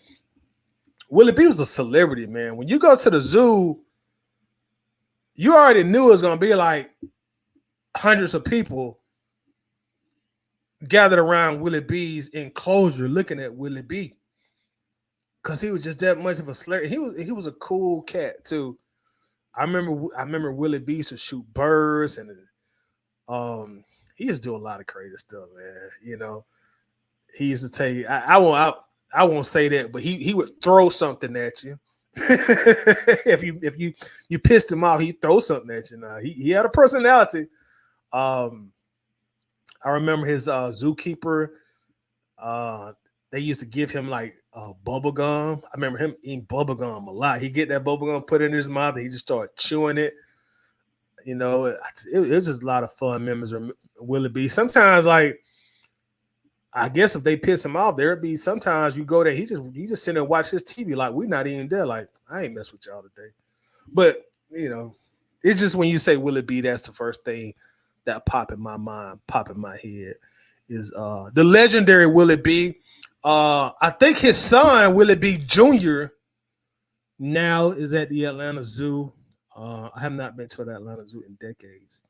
Willie B was a celebrity, man. When you go to the zoo, you already knew it was gonna be like hundreds of people gathered around Willie B's enclosure looking at Willie B. Cause he was just that much of a celebrity. He was a cool cat too. I remember Willie B used to shoot birds, and he used to do a lot of crazy stuff, man. He used to tell you, I won't say that, but he would throw something at you. if you pissed him off, he'd throw something at you. Now he had a personality. I remember his zookeeper. They used to give him like bubble gum. I remember him eating bubble gum a lot. He get that bubble gum, put it in his mouth, and he just started chewing it. It was just a lot of fun memories of Willie B. Sometimes, like, I guess if they piss him off, there'd be sometimes you go there, he just sit there and watch his TV like we're not even there. Like, I ain't mess with y'all today. But it's just when you say Willie B, that's the first thing that pop in my mind, pop in my head is the legendary Willie B. I think his son, Willie B. Jr., now is at the Atlanta Zoo. I have not been to the Atlanta Zoo in decades.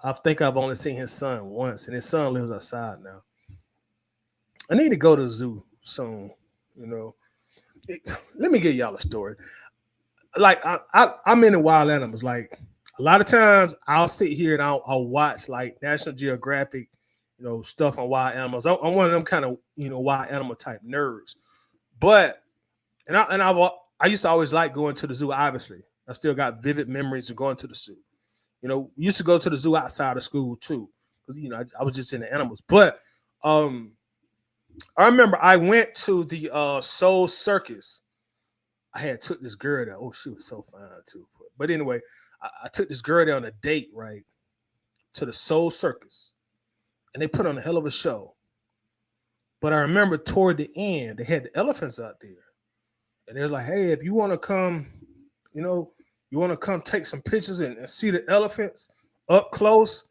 I think I've only seen his son once, and his son lives outside now. I need to go to the zoo soon. Let me give y'all a story. Like I'm into wild animals. Like a lot of times, I'll sit here and I'll watch like National Geographic, stuff on wild animals. I'm one of them kind of wild animal type nerds. But I used to always like going to the zoo. Obviously, I still got vivid memories of going to the zoo. We used to go to the zoo outside of school too, because I was just into animals. But I remember I went to the Soul Circus. I had took this girl there. Oh, she was so fine too. But anyway, I took this girl there on a date, right, to the Soul Circus, and they put on a hell of a show. But I remember toward the end, they had the elephants out there, and they was like, "Hey, if you want to come, you want to come take some pictures and see the elephants up close,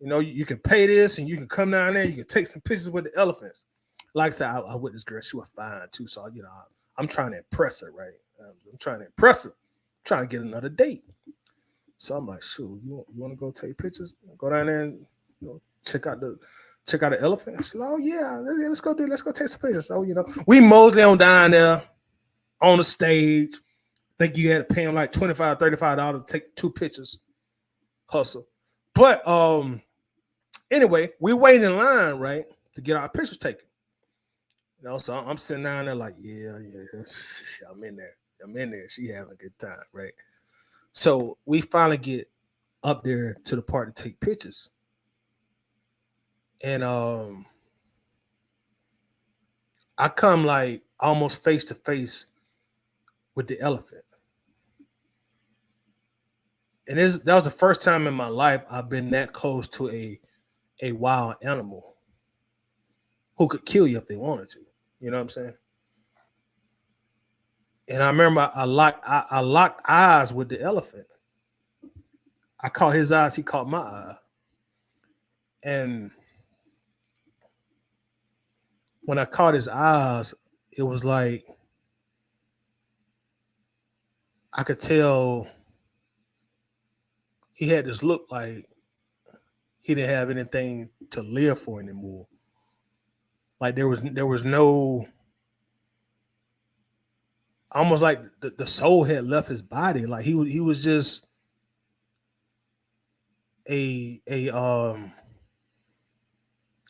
you can pay this, and you can come down there. You can take some pictures with the elephants." Like I said, I with this girl, she was fine too. So I'm trying to impress her, right? I'm trying to impress her, I'm trying to get another date. So I'm like, shoot, you want to go take pictures? Go down there and check out the elephant. She's like, oh yeah, let's go take some pictures. So we mosey on down there on the stage. I think you had to pay him like $25, $35 to take 2 pictures. Hustle. But anyway, we waiting in line, right, to get our pictures taken. So I'm sitting down there like, yeah, I'm in there. She having a good time, right? So we finally get up there to the part to take pictures. And I come like almost face to face with the elephant. And that was the first time in my life I've been that close to a wild animal who could kill you if they wanted to. You know what I'm saying? And I remember I locked eyes with the elephant. I caught his eyes, he caught my eye. And when I caught his eyes, it was like I could tell he had this look like he didn't have anything to live for anymore. Like there was no, almost like the soul had left his body. Like he was just a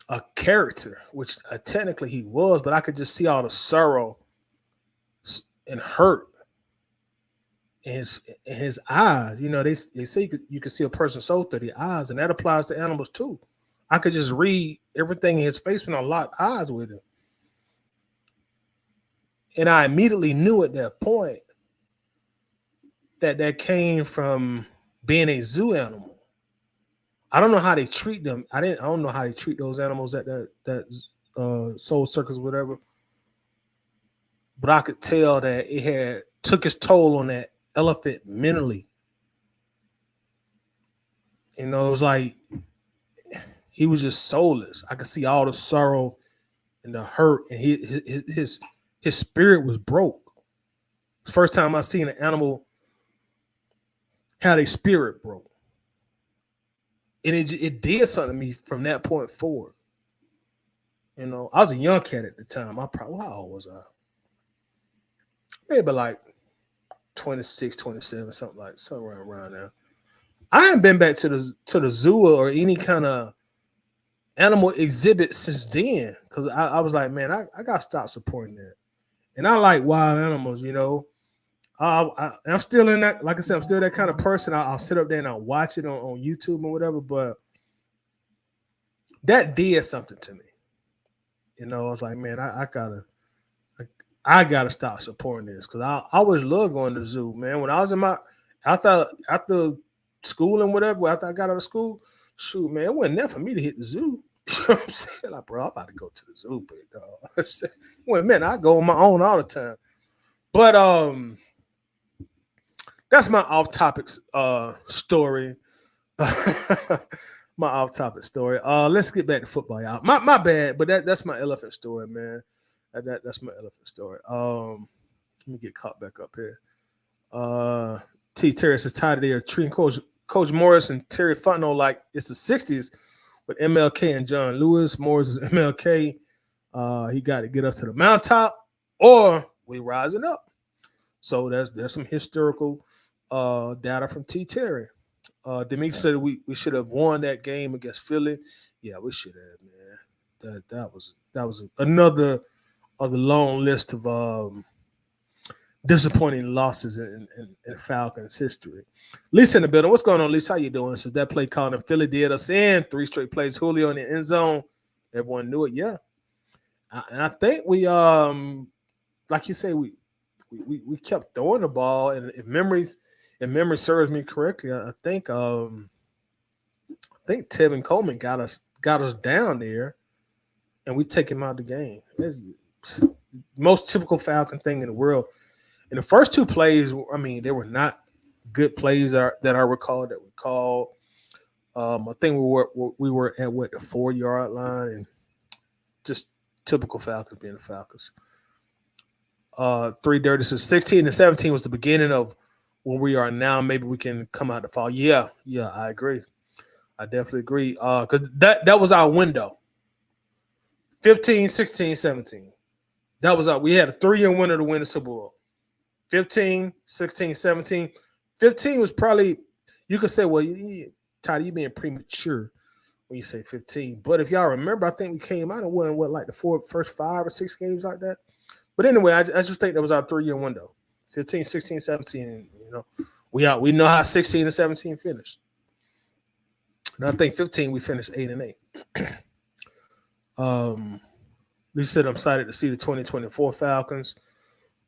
a character, which technically he was, but I could just see all the sorrow and hurt in his eyes. You know, they say you can see a person's soul through the eyes, and that applies to animals too. I could just read everything in his face when I locked eyes with him. And I immediately knew at that point that that came from being a zoo animal. I don't know how they treat them. I don't know how they treat those animals at that soul circus, whatever. But I could tell that it had took its toll on that elephant mentally. You know, it was like he was just soulless. I could see all the sorrow and the hurt, and his spirit was broke. First time I seen an animal had a spirit broke, and it did something to me from that point forward. You know, I was a young cat at the time. I probably, how old was I? Maybe like 26, 27, something like somewhere around there. I haven't been back to the zoo or any kind of animal exhibit since then, because I was like, man, I got to stop supporting that. And I like wild animals, you know. I'm still in that, like I said, I'm still that kind of person. I'll sit up there and I'll watch it on YouTube or whatever, but that did something to me. You know, I was like, man, I gotta stop supporting this, because I always loved going to the zoo, man. When I was in my after school and whatever, after I got out of school, shoot, man, it wasn't there for me to hit the zoo. You know what I'm saying? Like, bro, I'm about to go to the zoo, big dog. Well, man, I go on my own all the time. But that's my off-topic story. My off-topic story. Let's get back to football, y'all. My bad, but that's my elephant story, man. That's my elephant story. Let me get caught back up here. T. Terry says tired of their treating Coach Morris and Terry Fontenot like it's the '60s with MLK and John Lewis. Morris is MLK. He got to get us to the mountaintop, or we rising up. So there's some historical data from T. Terry. Demetrius said we should have won that game against Philly. Yeah, we should have, man. That was another of the long list of disappointing losses in Falcons history. Lisa in the building. What's going on, Lisa? How you doing? So that play called in Philly did us in 3 straight plays. Julio in the end zone. Everyone knew it. Yeah. And I think we like you say, we kept throwing the ball, and if memory serves me correctly, I think Tevin Coleman got us down there, and we take him out of the game. It's the most typical Falcon thing in the world. And the first 2 plays, I mean, they were not good plays that I recall that we called. I think we were at the 4-yard line, and just typical Falcons being the Falcons. 3 dirty. So 16 and 17 was the beginning of where we are now. Maybe we can come out the fall. Yeah, I agree. I definitely agree. Because that was our window. 15, 16, 17. That was we had a 3-year winner to win the Super Bowl. 15, 16, 17. 15 was probably, you could say, well, Todd, you being premature when you say 15. But if y'all remember, I think we came out and won like the first 5 or 6 games like that. But anyway, I just think that was our 3-year window. 15, 16, 17. You know, we know how 16 and 17 finished. And I think 15 we finished 8-8. Lisa said I'm excited to see the 2024 Falcons.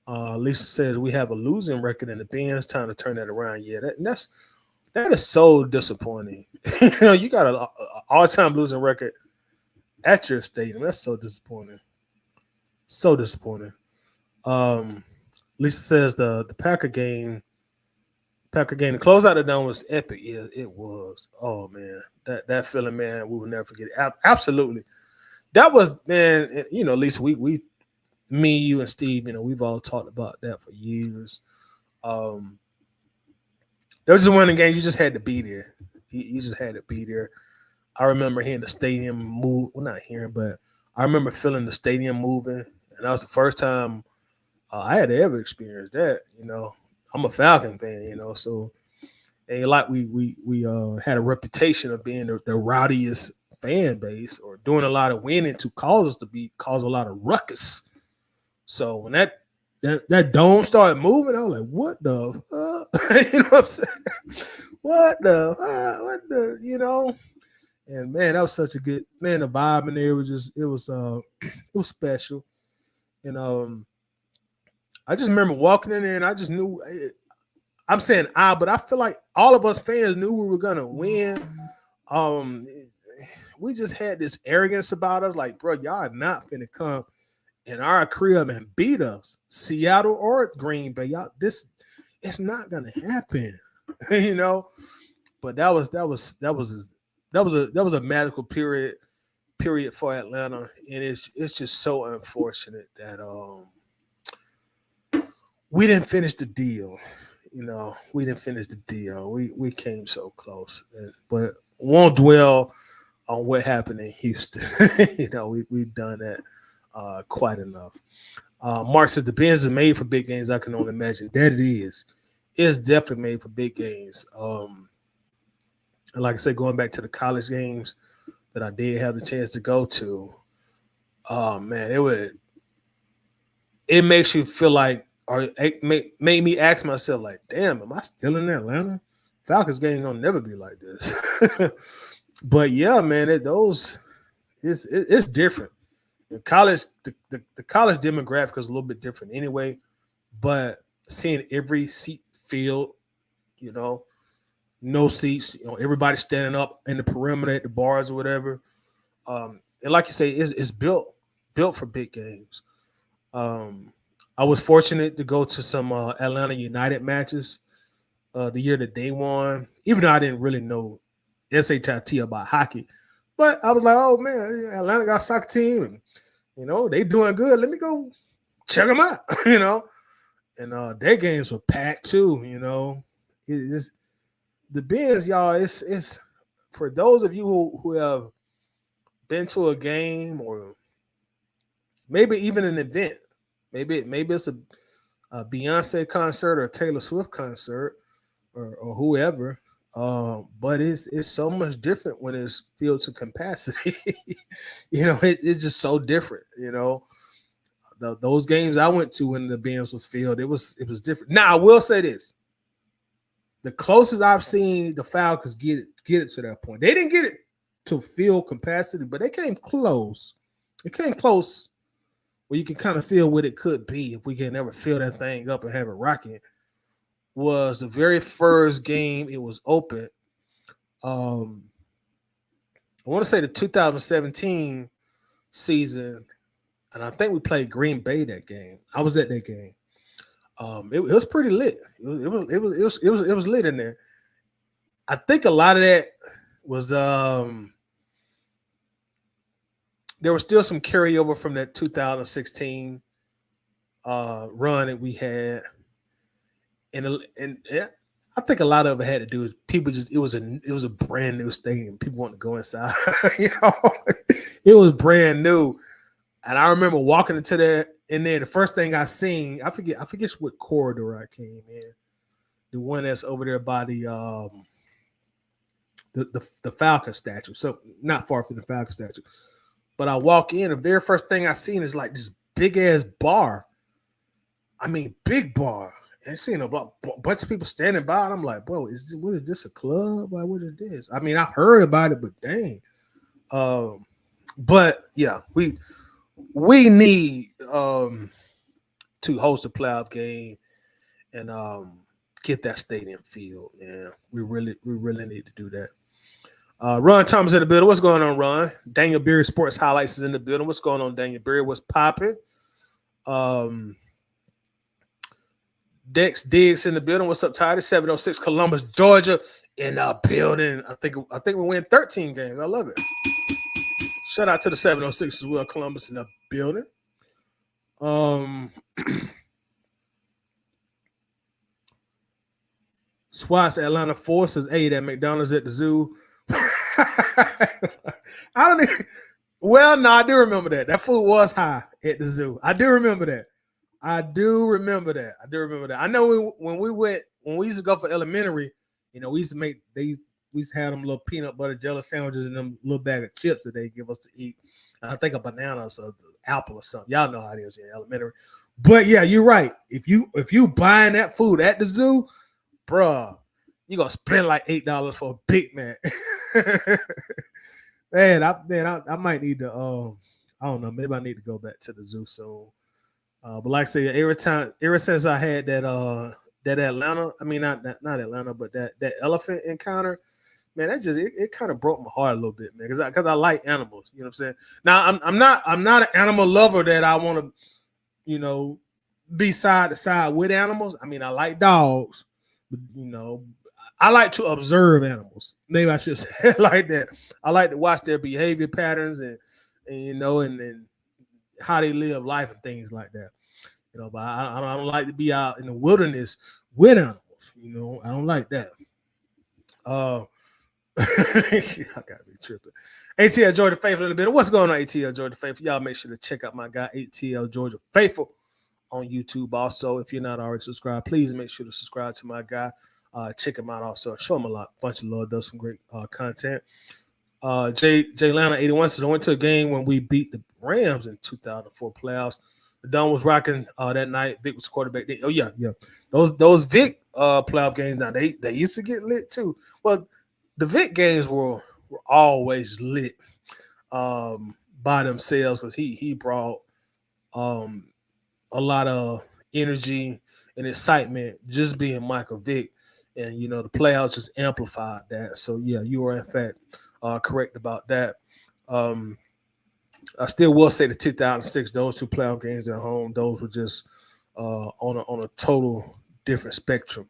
Lisa says we have a losing record in the Benz. Time to turn that around. Yeah, that is so disappointing. You know, you got an all-time losing record at your stadium. That's so disappointing. So disappointing. Lisa says the Packer game Packer game. The closeout of the dome was epic. Yeah, it was. Oh man, that feeling, man, we will never forget it. Absolutely. That was, man. At least me, you, and Steve. We've all talked about that for years. There was just one of the games you just had to be there. You just had to be there. I remember hearing the stadium move. Well, not hearing, but I remember feeling the stadium moving, and that was the first time I had ever experienced that. I'm a Falcon fan, so and like we had a reputation of being the rowdiest fan base or doing a lot of winning to cause a lot of ruckus. So when that dome started moving, I was like, "What the fuck?" You know what I'm saying? What the? And man, that was such a good, man. The vibe in there was it was special. And I just remember walking in there, and I just knew. I'm saying but I feel like all of us fans knew we were gonna win. We just had this arrogance about us, like, bro, y'all are not finna come in our crib and beat us, Seattle or Green Bay. Y'all, it's not gonna happen, But that was a magical period for Atlanta, and it's just so unfortunate that we didn't finish the deal. We didn't finish the deal. We came so close, but won't dwell on what happened in Houston. We've done that quite enough. Mark says the Benz is made for big games. I can only imagine that it is. It's definitely made for big games. And like I said, going back to the college games that I did have the chance to go to, man, it makes you feel like, or it made me ask myself, like, damn, am I still in Atlanta? Falcons game gonna never be like this. But yeah, man, it's different. In college, the college demographic is a little bit different anyway. But seeing every seat filled, no seats, everybody standing up in the perimeter at the bars or whatever. And like you say, it's built for big games. I was fortunate to go to some Atlanta United matches the year that they won, even though I didn't really know SHIT about hockey. But I was like, oh, man, Atlanta got a soccer team, and, they doing good. Let me go check them out, And their games were packed too, It's the Benz, y'all, it's for those of you who have been to a game or maybe even an event, maybe it's a Beyonce concert or a Taylor Swift concert or whoever. But it's so much different when it's filled to capacity. It's just so different. Those games I went to when the Benz was filled, it was different. Now I will say this: the closest I've seen the Falcons get it to that point. They didn't get it to fill capacity, but they came close. It came close where you can kind of feel what it could be if we can ever fill that thing up and have it rocking. Was the very first game it was open. I want to say the 2017 season, and I think we played Green Bay that game. I was at that game. It was pretty lit. It was lit in there. I think a lot of that was there was still some carryover from that 2016 run that we had. And I think a lot of it had to do with people it was a brand new stadium. People wanted to go inside. It was brand new. And I remember walking into there, and then the first thing I seen, I forget what corridor I came in. The one that's over there by the Falcon statue. So not far from the Falcon statue. But I walk in, the very first thing I seen is like this big ass bar. I mean, big bar. And seeing a bunch of people standing by, and I'm like, "Whoa, what is this, a club? Like, what is this?" I mean, I heard about it, but dang. But yeah, we need to host a playoff game and get that stadium filled. Yeah, we really need to do that. Ron Thomas in the building. What's going on, Ron? Daniel Berry Sports Highlights is in the building. What's going on, Daniel Berry? What's popping? Dex Diggs in the building. What's up, Ty? 706 Columbus, Georgia in the building. I think we win 13 games. I love it. Shout out to the 706 as well, Columbus in the building. Swats Atlanta Forces, hey, that McDonald's at the zoo. I don't even, well, no, I do remember that. That food was high at the zoo. I do remember that. I know when we used to go for elementary, we used to have them little peanut butter jelly sandwiches and them little bag of chips that they give us to eat. And I think a banana or an apple or something. Y'all know how it is in elementary. But yeah, you're right. If you buying that food at the zoo, bruh, you gonna spend like $8 for a Big Mac. I might need to I don't know, maybe I need to go back to the zoo soon. But like I say, ever since I had that Atlanta, I mean not Atlanta, but that elephant encounter, man, that just it kind of broke my heart a little bit, man, because I like animals. You know what I'm saying? Now I'm not an animal lover that I want to, be side to side with animals. I mean, I like dogs, but I like to observe animals. Maybe I should say it like that. I like to watch their behavior patterns and how they live life and things like that. But I don't like to be out in the wilderness with animals. I don't like that. I gotta be tripping. ATL Georgia Faithful in a bit. What's going on, ATL Georgia Faithful? Y'all make sure to check out my guy ATL Georgia Faithful on YouTube. Also, if you're not already subscribed, please make sure to subscribe to my guy. Check him out also. Show him a bunch of love. Does some great content. Jay Lana 81 says I went to a game when we beat the Rams in 2004 playoffs. The Don was rocking that night. Vic was quarterback. Oh yeah. Those Vic playoff games now they used to get lit too. Well, the Vic games were always lit by themselves because he brought a lot of energy and excitement just being Michael Vick, and the playoffs just amplified that. So yeah, you are in fact correct about that. I still will say the 2006, those two playoff games at home, those were just on a total different spectrum.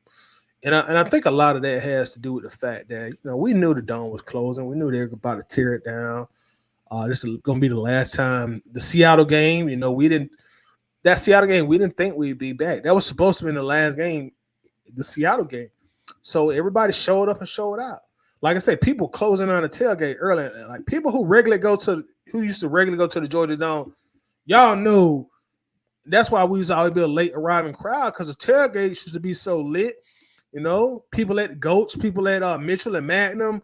And I think a lot of that has to do with the fact that we knew the Dome was closing, we knew they were about to tear it down. This is going to be the last time. The Seattle game, that Seattle game, we didn't think we'd be back. That was supposed to be the last game, the Seattle game. So everybody showed up and showed out. Like I said, people closing on the tailgate early. Like people who used to regularly go to the Georgia Dome, y'all knew that's why we used to always be a late arriving crowd, because the tailgate used to be so lit. People at the Goats, people at Mitchell and Magnum.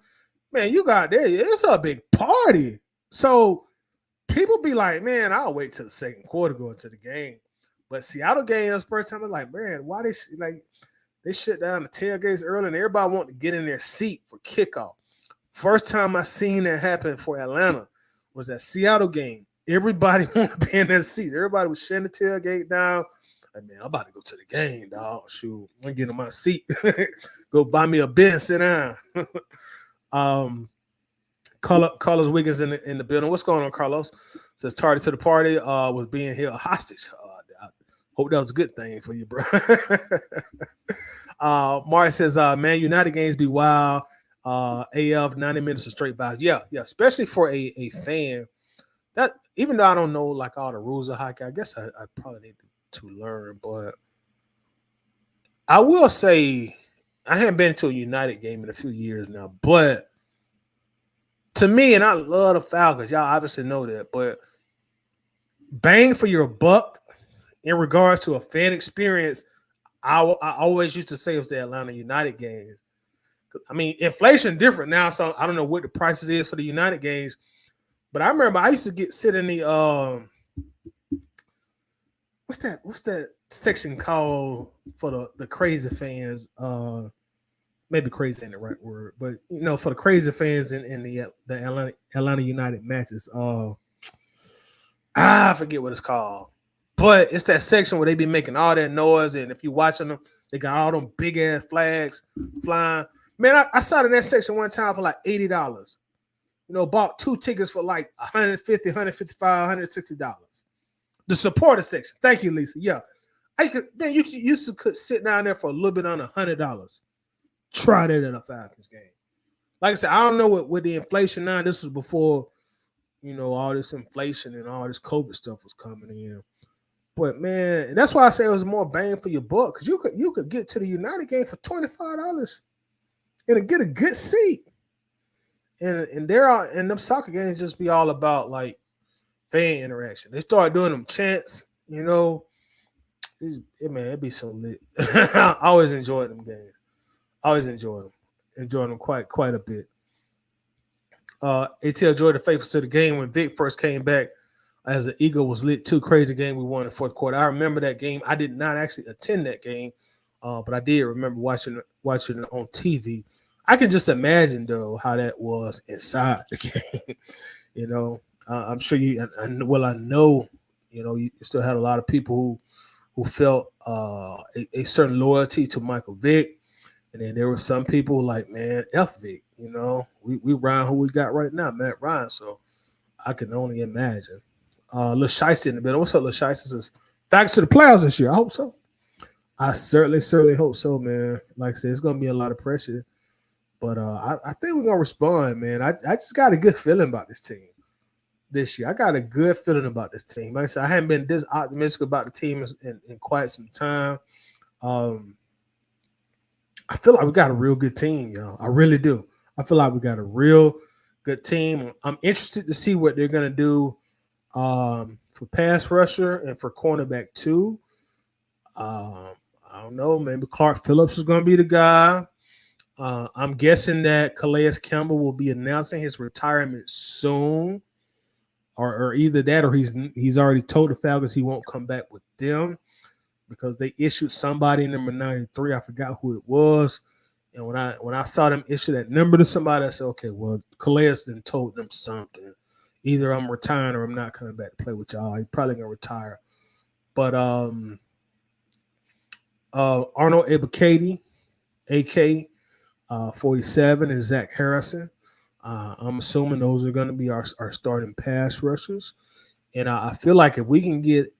Man, you got there. It's a big party. So people be like, man, I'll wait till the second quarter going to the game. But Seattle game was the first time I was like, man, why they shut down the tailgates early and everybody wanted to get in their seat for kickoff. First time I seen that happen for Atlanta was that Seattle game. Everybody wanted to be in their seats. Everybody was shutting the tailgate down. Like, man, I'm about to go to the game, dog. Shoot, I'm gonna get in my seat. Go buy me a beer and sit down. Carlos Wiggins in the building. What's going on, Carlos? Says tardy to the party was being held hostage. I hope that was a good thing for you, bro. Mari says, man, United games be wild. AF 90 minutes of straight vibes. Yeah, especially for a fan. That even though I don't know like all the rules of hockey, I guess I probably need to learn. But I will say I haven't been to a United game in a few years now, but to me, and I love the Falcons, y'all obviously know that, but bang for your buck in regards to a fan experience, I always used to say it was the Atlanta United games. I mean, inflation different now, so I don't know what the prices is for the United games, but I remember I used to sit in the what's that section called for the crazy fans? Maybe crazy ain't the right word, but for the crazy fans in the Atlanta United matches, I forget what it's called, but it's that section where they be making all that noise, and if you're watching them, they got all them big ass flags flying. Man, I saw in that section one time for like $80. Bought 2 tickets for like $150, $155, $160. The supporter section. Thank you, Lisa. Yeah, You used to could sit down there for a little bit under $100. Try that at a Falcons game. Like I said, I don't know what with the inflation now. This was before, all this inflation and all this COVID stuff was coming in. But man, that's why I say it was more bang for your buck, because you could get to the United game for $25 and get a good seat. And them soccer games just be all about like fan interaction. They start doing them chants, it'd be so lit. I always enjoyed them games. I always enjoyed them quite a bit. ATL enjoyed the faithful to the game when Vic first came back as the Eagle was lit too. Crazy game we won in the fourth quarter. I remember that game. I did not actually attend that game, but I did remember watching it on TV. I can just imagine though how that was inside the game. I'm sure I know, you still had a lot of people who felt a certain loyalty to Michael Vick. And then there were some people like, man, F Vic, we Ryan who we got right now, Matt Ryan. So I can only imagine. Lil Shiesty in the middle. What's up, Lil Shiesty? Says, back to the playoffs this year. I hope so. I certainly hope so, man. Like I said, it's going to be a lot of pressure. But I think we're going to respond, man. I just got a good feeling about this team this year. I got a good feeling about this team. Like I said, I haven't been this optimistic about the team in quite some time. I feel like we got a real good team, y'all. I really do. I feel like we got a real good team. I'm interested to see what they're going to do for pass rusher and for cornerback too. I don't know. Maybe Clark Phillips is going to be the guy. I'm guessing that Calais Campbell will be announcing his retirement soon, or either that or he's already told the Falcons he won't come back with them because they issued somebody number 93. I forgot who it was. And when I saw them issue that number to somebody, I said, okay, well, Calais then told them something. Either I'm retiring or I'm not coming back to play with y'all. He's probably gonna retire. But Arnold Ebiketie, AK 47, and Zach Harrison. I'm assuming those are going to be our starting pass rushers. And I feel like if we can get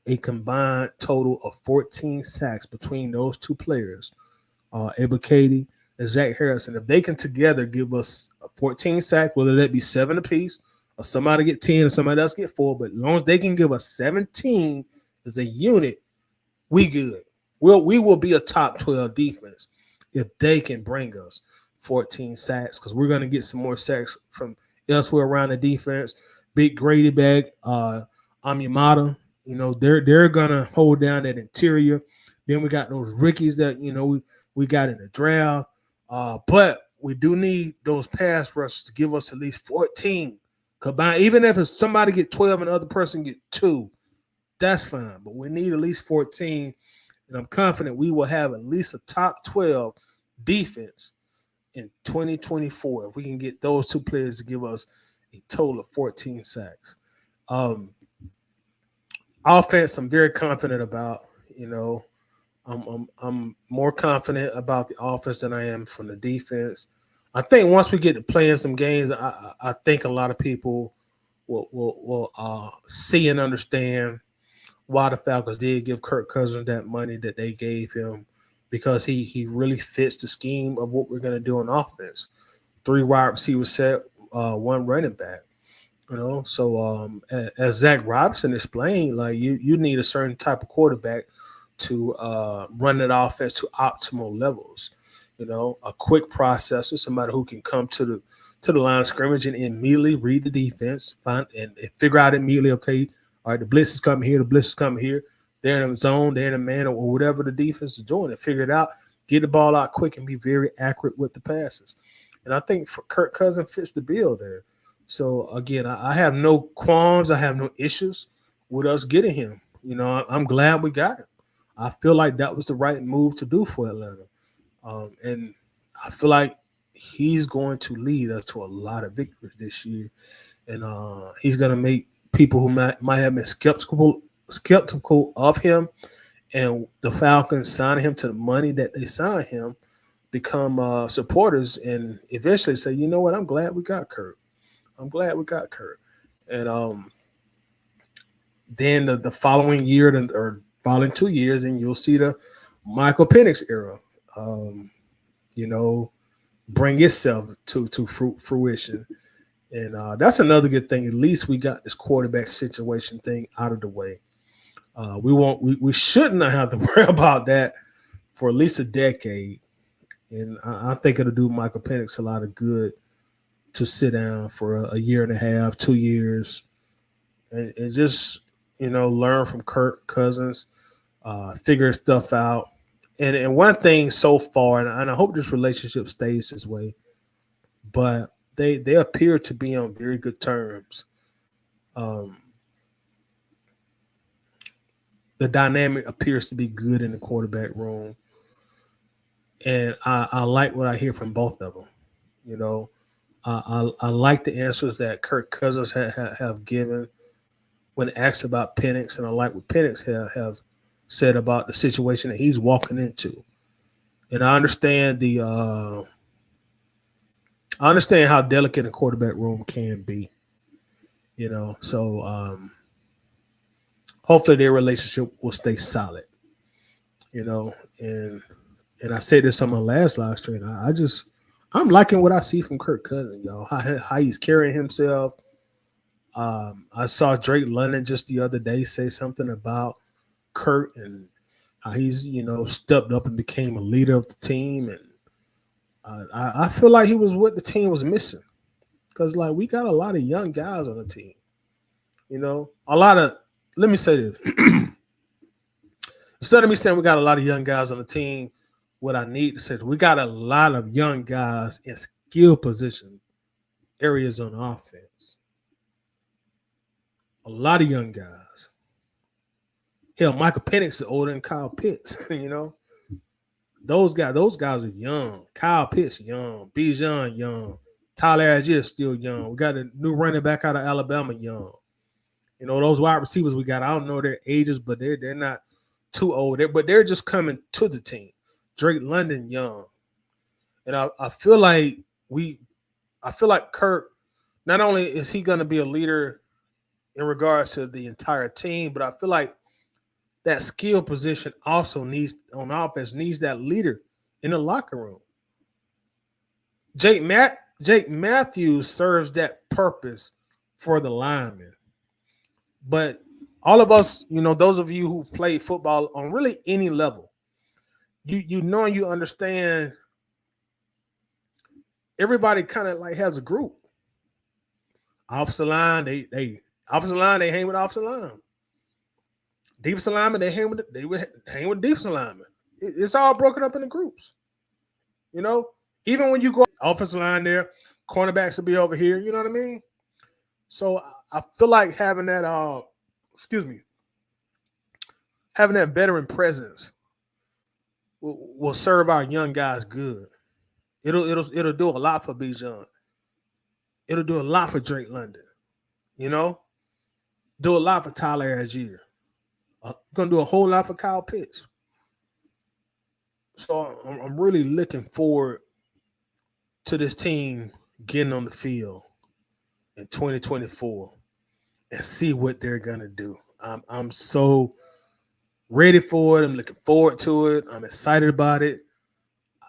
a combined total of 14 sacks between those two players, Ebiketie and Zach Harrison, if they can together give us 14 sacks, whether that be 7 apiece, or somebody get 10 and somebody else get 4, but as long as they can give us 17 as a unit, we good. We will be a top 12 defense if they can bring us 14 sacks, because we're going to get some more sacks from elsewhere around the defense. Big Grady back, Amyamata, they're going to hold down that interior. Then we got those rookies that, we got in the draft. But we do need those pass rushers to give us at least 14 combined. Even if somebody get 12 and the other person get 2, that's fine. But we need at least 14. And I'm confident we will have at least a top 12 defense in 2024 if we can get those two players to give us a total of 14 sacks. Offense, I'm very confident about. I'm more confident about the offense than I am from the defense. I think once we get to playing some games, I think a lot of people will see and understand why the Falcons did give Kirk Cousins that money that they gave him, because he really fits the scheme of what we're going to do on offense. 3 wide receiver set, 1 running back. So as Zach Robinson explained, like you need a certain type of quarterback to run that offense to optimal levels. A quick processor, somebody who can come to the line of scrimmage and immediately read the defense, find and figure out immediately, okay, all right, the blitz is coming here, the blitz is coming here. They're in the zone, they're in the man, or whatever the defense is doing, and figure it out, get the ball out quick, and be very accurate with the passes. And I think for Kirk Cousins fits the bill there. So, again, I have no qualms. I have no issues with us getting him. I'm glad we got him. I feel like that was the right move to do for Atlanta. And I feel like he's going to lead us to a lot of victories this year. And he's going to make people who might have been skeptical of him and the Falcons signing him to the money that they signed him become supporters and eventually say, you know what, I'm glad we got Kirk. I'm glad we got Kirk. And then the following year or following 2 years, and you'll see the Michael Penix era, you know, bring itself to fruition. And that's another good thing. At least we got this quarterback situation thing out of the way. We should not have to worry about that for at least a decade. And I think it'll do Michael Penix a lot of good to sit down for a year and a half, 2 years, and just, you know, learn from Kirk Cousins, figure stuff out. And one thing so far, and I hope this relationship stays this way, but they appear to be on very good terms. Um, the dynamic appears to be good in the quarterback room, and I like what I hear from both of them. You know, I like the answers that Kirk Cousins have given when asked about Penix, and I like what Penix have said about the situation that he's walking into. And I understand how delicate a quarterback room can be. You know, so hopefully their relationship will stay solid. You know, and I said this on my last live stream. I'm liking what I see from Kirk Cousins, y'all. How he's carrying himself. I saw Drake London just the other day say something about Kurt and how he's, you know, stepped up and became a leader of the team. And I feel like he was what the team was missing, because like we got a lot of young guys on the team. You know, a lot of. Let me say this: instead of me saying we got a lot of young guys on the team, what I need to say is we got a lot of young guys in skill position areas on offense. A lot of young guys. Hell, Michael Penix is older than Kyle Pitts. You know, those guys are young. Kyle Pitts young. Bijan young. Tyler Algier is still young. We got a new running back out of Alabama young. You know, those wide receivers we got, I don't know their ages, but they're not too old. But they're just coming to the team. Drake London young. And I feel like Kirk, not only is he going to be a leader in regards to the entire team, but I feel like that skill position also needs on offense needs that leader in the locker room. Jake Matthews serves that purpose for the linemen. But all of us, you know, those of you who've played football on really any level, you know and you understand everybody kind of like has a group. Offensive line, they hang with offensive line. Defensive linemen, they hang with defensive linemen. It's all broken up into groups. You know, even when you go offensive line there, cornerbacks will be over here. You know what I mean? So I feel like having that having that veteran presence will serve our young guys good. It'll do a lot for Bijan. It'll do a lot for Drake London. You know, do a lot for Tyler Algier. Gonna do a whole lot for Kyle Pitts. So I'm really looking forward to this team getting on the field in 2024 and see what they're gonna do. I'm so ready for it. I'm looking forward to it. I'm excited about it.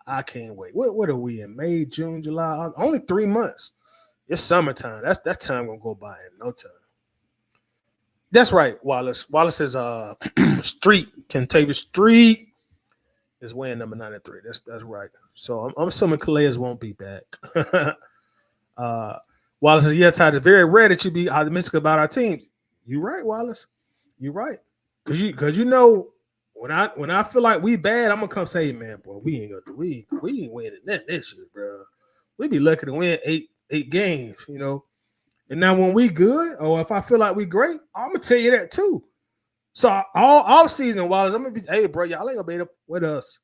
I can't wait. What are we in? May, June, July? Only 3 months. It's summertime. That time gonna go by in no time. That's right, Wallace. Wallace is Street. Kentavious Street is wearing number 93. That's right. So I'm assuming Calais won't be back. Wallace says, yeah, Todd, it's very rare that you be optimistic about our teams. You're right, Wallace. You're right. Cause you know when I feel like we bad, I'm gonna come say, man, boy, we ain't winning that this year, bro. We be lucky to win eight games, you know. And now when we good, or if I feel like we great, I'm gonna tell you that too. So all season, Wallace, I'm gonna be, hey, bro, y'all ain't gonna beat up with us.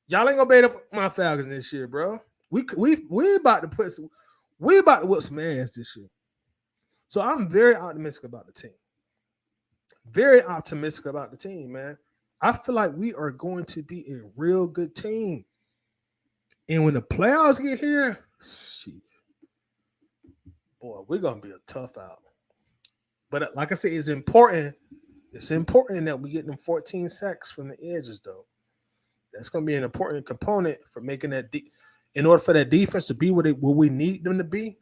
Y'all ain't gonna beat up my Falcons this year, bro. We about to whip some ass this year. So I'm very optimistic about the team. Very optimistic about the team, man. I feel like we are going to be a real good team. And when the playoffs get here, boy, we're gonna be a tough out. But like I said, it's important It's important that we get them 14 sacks from the edges, though. That's going to be an important component for making that. In order for that defense to be what we need them to be,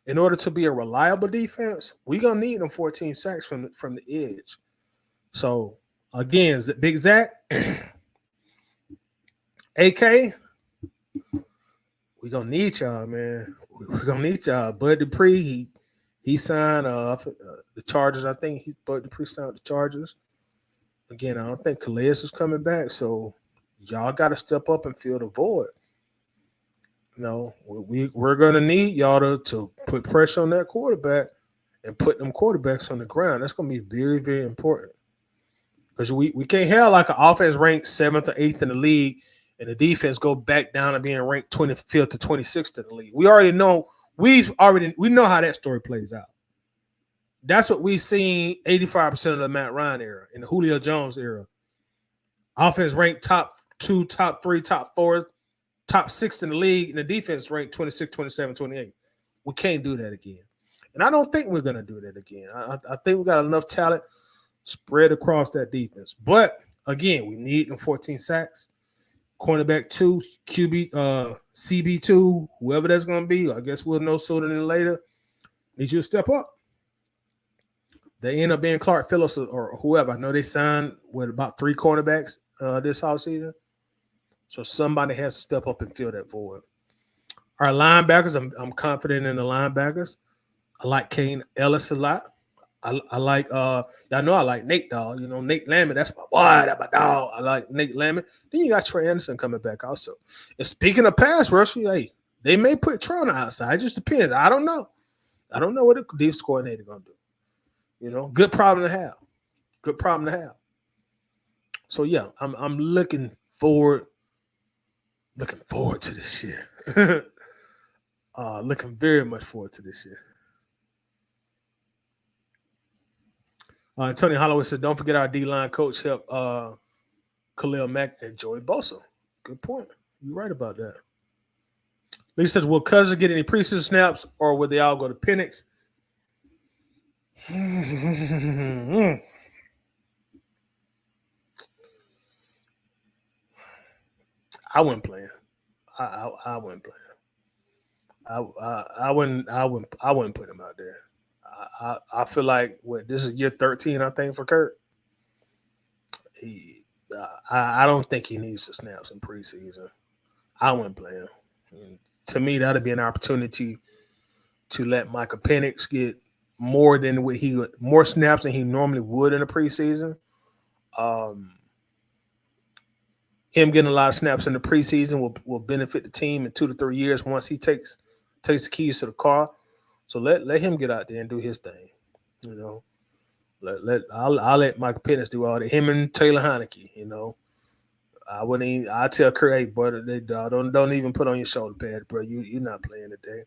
in order to be a reliable defense, we're going to need them 14 sacks from the edge. So, again, Big Zach, AK, we're going to need y'all, man. We're going to need y'all. Bud Dupree, he signed the Chargers. I think Bud Dupree signed the Chargers. Again, I don't think Calais is coming back, so y'all got to step up and fill the void. You know, we're going to need y'all to put pressure on that quarterback and put them quarterbacks on the ground. That's going to be very, very important. Because we can't have like an offense ranked 7th or 8th in the league and the defense go back down to being ranked 25th or 26th in the league. We already know we know how that story plays out. That's what we've seen 85% of the Matt Ryan era, in the Julio Jones era. Offense ranked top 2, top 3, top 4, top 6 in the league, and the defense ranked 26, 27, 28. We can't do that again. And I don't think we're going to do that again. I think we got enough talent spread across that defense. But, again, we need them 14 sacks. Cornerback 2, QB, CB2, whoever that's going to be, I guess we'll know sooner than later. Need you to step up. They end up being Clark Phillips or whoever. I know they signed with about 3 cornerbacks this offseason. So somebody has to step up and fill that void. Our linebackers, I'm confident in the linebackers. I like Kane Ellis a lot. I like y'all know I like Nate, dog. You know, Nate Lamont, that's my boy, that's my dog. I like Nate Lamont. Then you got Trey Anderson coming back also. And speaking of pass rush, hey, they may put Trey on the outside. It just depends. I don't know. I don't know what the defense coordinator gonna do. You know, good problem to have. Good problem to have. So yeah, I'm looking forward to this year. Looking very much forward to this year. Tony Holloway said, don't forget our D-line coach helped Khalil Mack and Joey Bosa. Good point. You're right about that. Lee says, will Cousins get any preseason snaps or will they all go to Penix? I wouldn't play him. I wouldn't play him. I wouldn't put him out there. I feel like this is year 13, I think, for Kirk. I don't think he needs the snaps in preseason. I wouldn't play him. To me, that'd be an opportunity to let Michael Penix get more snaps than he normally would in the preseason. Him getting a lot of snaps in the preseason will benefit the team in 2 to 3 years once he takes the keys to the car. So let him get out there and do his thing. You know, I'll let Michael Penix do all that. Him and Taylor Heineke. You know, I tell Kurt, hey, brother, don't even put on your shoulder pad, bro. You're not playing today.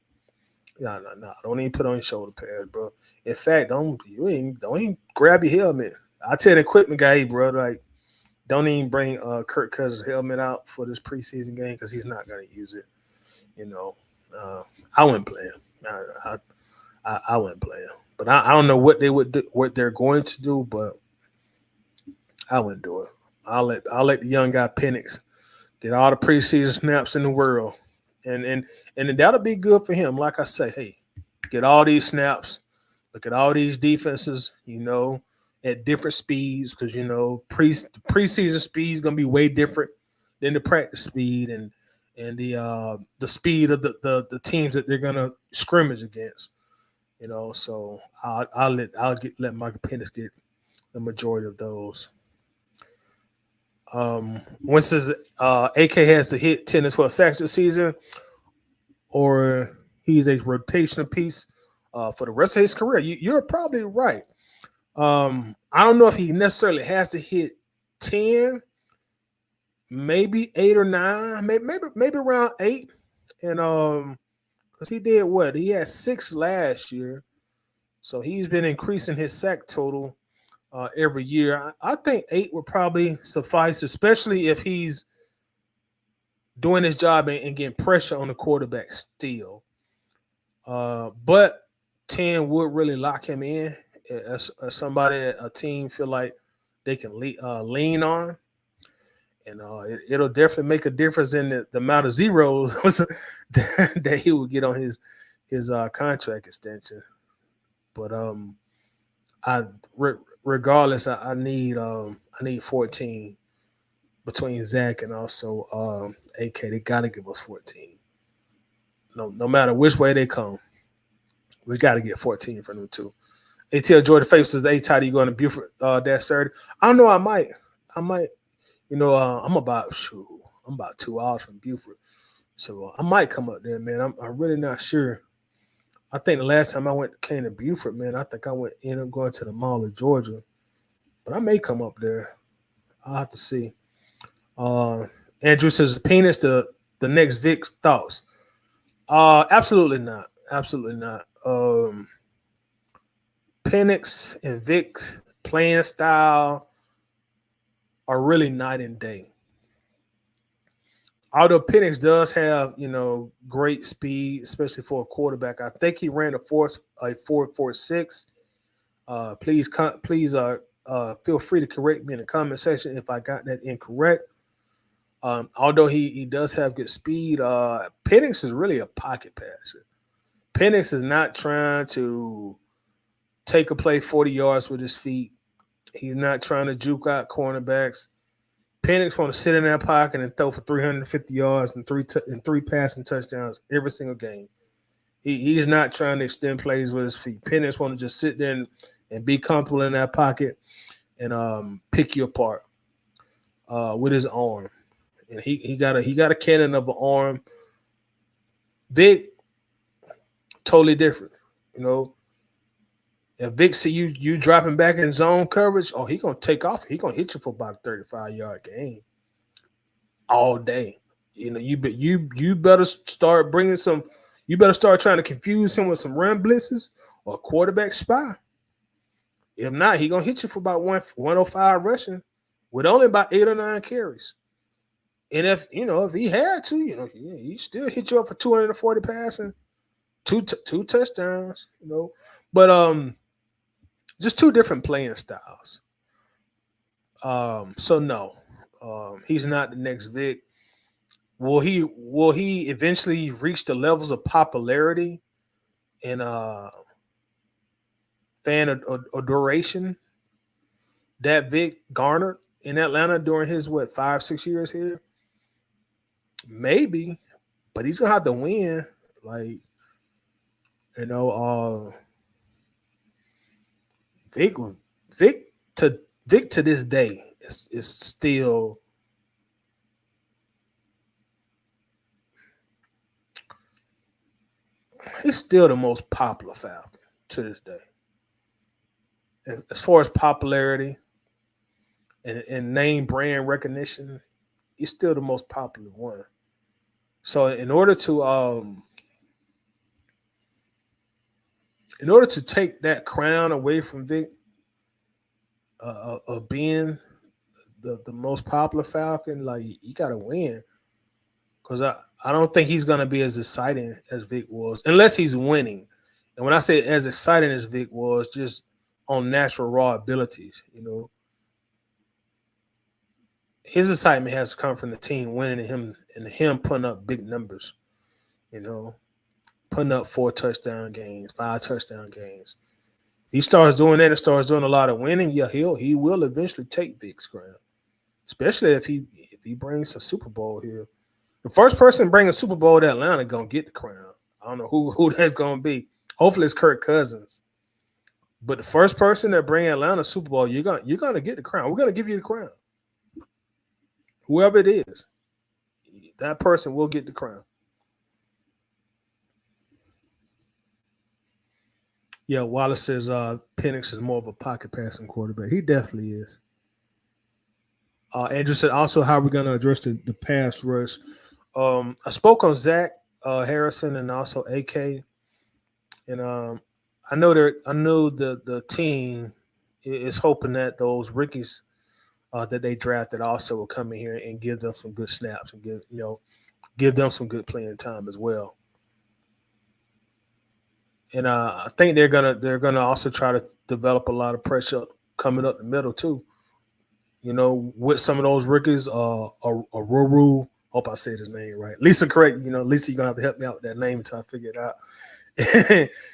No. Don't even put on your shoulder pad, bro. In fact, don't even grab your helmet. I tell the equipment guy, hey, bro, like, don't even bring Kirk Cousins' helmet out for this preseason game because he's not going to use it. You know, I wouldn't play him. I wouldn't play him. But I don't know what they would do, what they're going to do, but I wouldn't do it. I'll let the young guy Penix get all the preseason snaps in the world, and that'll be good for him. Like I say, hey, get all these snaps. Look at all these defenses. You know, at different speeds because you know preseason speed is gonna be way different than the practice speed and the speed of the teams that they're gonna scrimmage against. You know, so I'll let Michael Penix get the majority of those. Once AK has to hit 10 to 12 sacks this season, or he's a rotational piece for the rest of his career. You're probably right. I don't know if he necessarily has to hit 10, maybe 8 or 9, maybe around 8. And because he did what? He had 6 last year. So he's been increasing his sack total every year. I think 8 would probably suffice, especially if he's doing his job and getting pressure on the quarterback still. But 10 would really lock him in as somebody a team feel like they can lean on, and it'll definitely make a difference in the amount of zeros that he would get on his contract extension. But I regardless, I need 14 between Zach and also AK. They got to give us 14. No matter which way they come, we got to get 14 from them too. ATL Jordan Faith says, "Hey, Todd, you going to Buford that Saturday?" I don't know. I might. I'm about 2 hours from Buford, so I might come up there, man. I'm really not sure. I think the last time I came to Buford, man, I think I ended up going to the Mall of Georgia, but I may come up there. I'll have to see. Uh, Andrew says, "Penis the next Vic thoughts." Absolutely not. Absolutely not. Penix and Vic's playing style are really night and day. Although Penix does have, great speed, especially for a quarterback. I think he ran a 4.46. Please feel free to correct me in the comment section if I got that incorrect. Although he does have good speed, Penix is really a pocket passer. Penix is not trying to take a play 40 yards with his feet. He's not trying to juke out cornerbacks. Penix want to sit in that pocket and throw for 350 yards and three passing touchdowns every single game. He's not trying to extend plays with his feet. Penix want to just sit there and be comfortable in that pocket and pick you apart with his arm. And he got a cannon of an arm. Vic, totally different. If Vic see you dropping back in zone coverage, he gonna take off. He gonna hit you for about a 35-yard gain all day. You better start bringing some. You better start trying to confuse him with some run blitzes or quarterback spy. If not, he gonna hit you for about 105 rushing with only about 8 or 9 carries. And if he had to, he still hit you up for 240 passing, two touchdowns. But just two different playing styles. So no, he's not the next Vic. Will he eventually reach the levels of popularity and fan adoration that Vic garnered in Atlanta during his 5-6 years here? Maybe, but he's gonna have to win. Like you know, Vic Vic to this day is still he's still the most popular Falcon to this day. As far as popularity and name brand recognition, he's still the most popular one. So in order to take that crown away from Vic of being the most popular Falcon, like you got to win because I don't think he's gonna be as exciting as Vic was unless he's winning. And when I say as exciting as Vic was, just on natural raw abilities, his excitement has come from the team winning and him putting up big numbers, you know, putting up 4 touchdown games, 5 touchdown games. He starts doing that and starts doing a lot of winning. Yeah, he will eventually take Vic's crown, especially if he brings a Super Bowl here. The first person bringing a Super Bowl to Atlanta gonna get the crown. I don't know who that's gonna be. Hopefully it's Kirk Cousins. But the first person that bring Atlanta Super Bowl, you're gonna get the crown. We're gonna give you the crown. Whoever it is, that person will get the crown. Yeah, Wallace says Penix is more of a pocket passing quarterback. He definitely is. Andrew said also how are we gonna address the pass rush. I spoke on Zach Harrison and also AK, and I know the team is hoping that those rookies that they drafted also will come in here and give them some good snaps and give them some good playing time as well. And I think they're gonna also try to develop a lot of pressure coming up the middle too. With some of those rookies, a Ruru. Hope I said his name right. Lisa, correct. Lisa, you're gonna have to help me out with that name until I figure it out.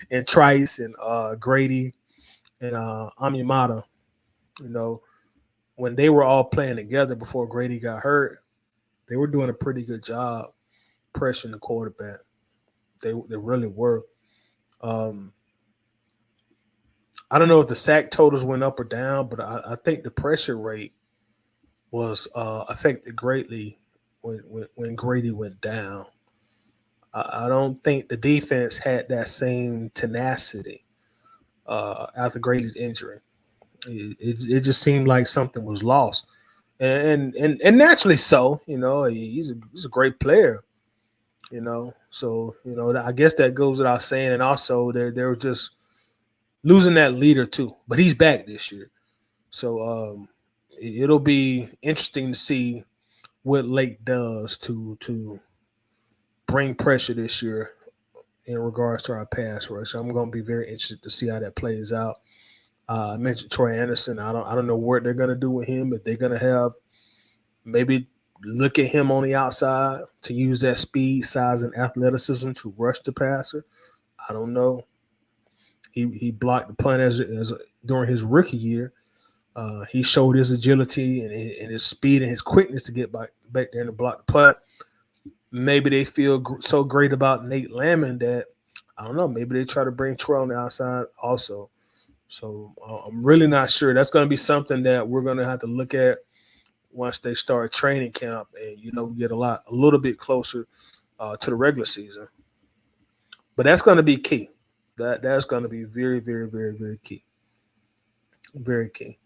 And Trice and Grady and Amimata. You know, when they were all playing together before Grady got hurt, they were doing a pretty good job pressuring the quarterback. They really were. Um, I don't know if the sack totals went up or down, but I think the pressure rate was affected greatly when Grady went down. I don't think the defense had that same tenacity after Grady's injury. It just seemed like something was lost, and naturally so. He's a great player. So I guess that goes without saying, and also they're just losing that leader too. But he's back this year, so it'll be interesting to see what Lake does to bring pressure this year in regards to our pass rush. I'm going to be very interested to see how that plays out. I mentioned Troy Anderson. I don't know what they're going to do with him. If they're going to have maybe look at him on the outside to use that speed, size, and athleticism to rush the passer. I don't know. He blocked the punt as during his rookie year. He showed his agility and his speed and his quickness to get back there and to block the punt. Maybe they feel so great about Nate Lamon that, I don't know, maybe they try to bring Troy on the outside also. So I'm really not sure. That's going to be something that we're going to have to look at once they start training camp and, get a little bit closer to the regular season. But that's going to be key. That's going to be very, very, very, very key. Very key.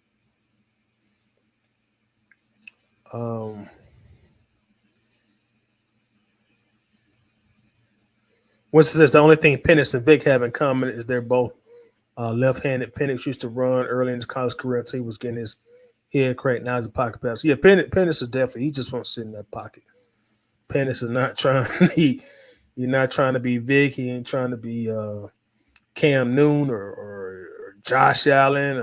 Winston says the only thing Penix and Vic have in common is they're both left-handed. Penix used to run early in his college career until he was getting his head cracked. Now he's a pocket passer. Yeah, Penix is definitely, he just wants to sit in that pocket. Penix is not trying he's not trying to be Vic. He ain't trying to be Cam Newton or Josh Allen.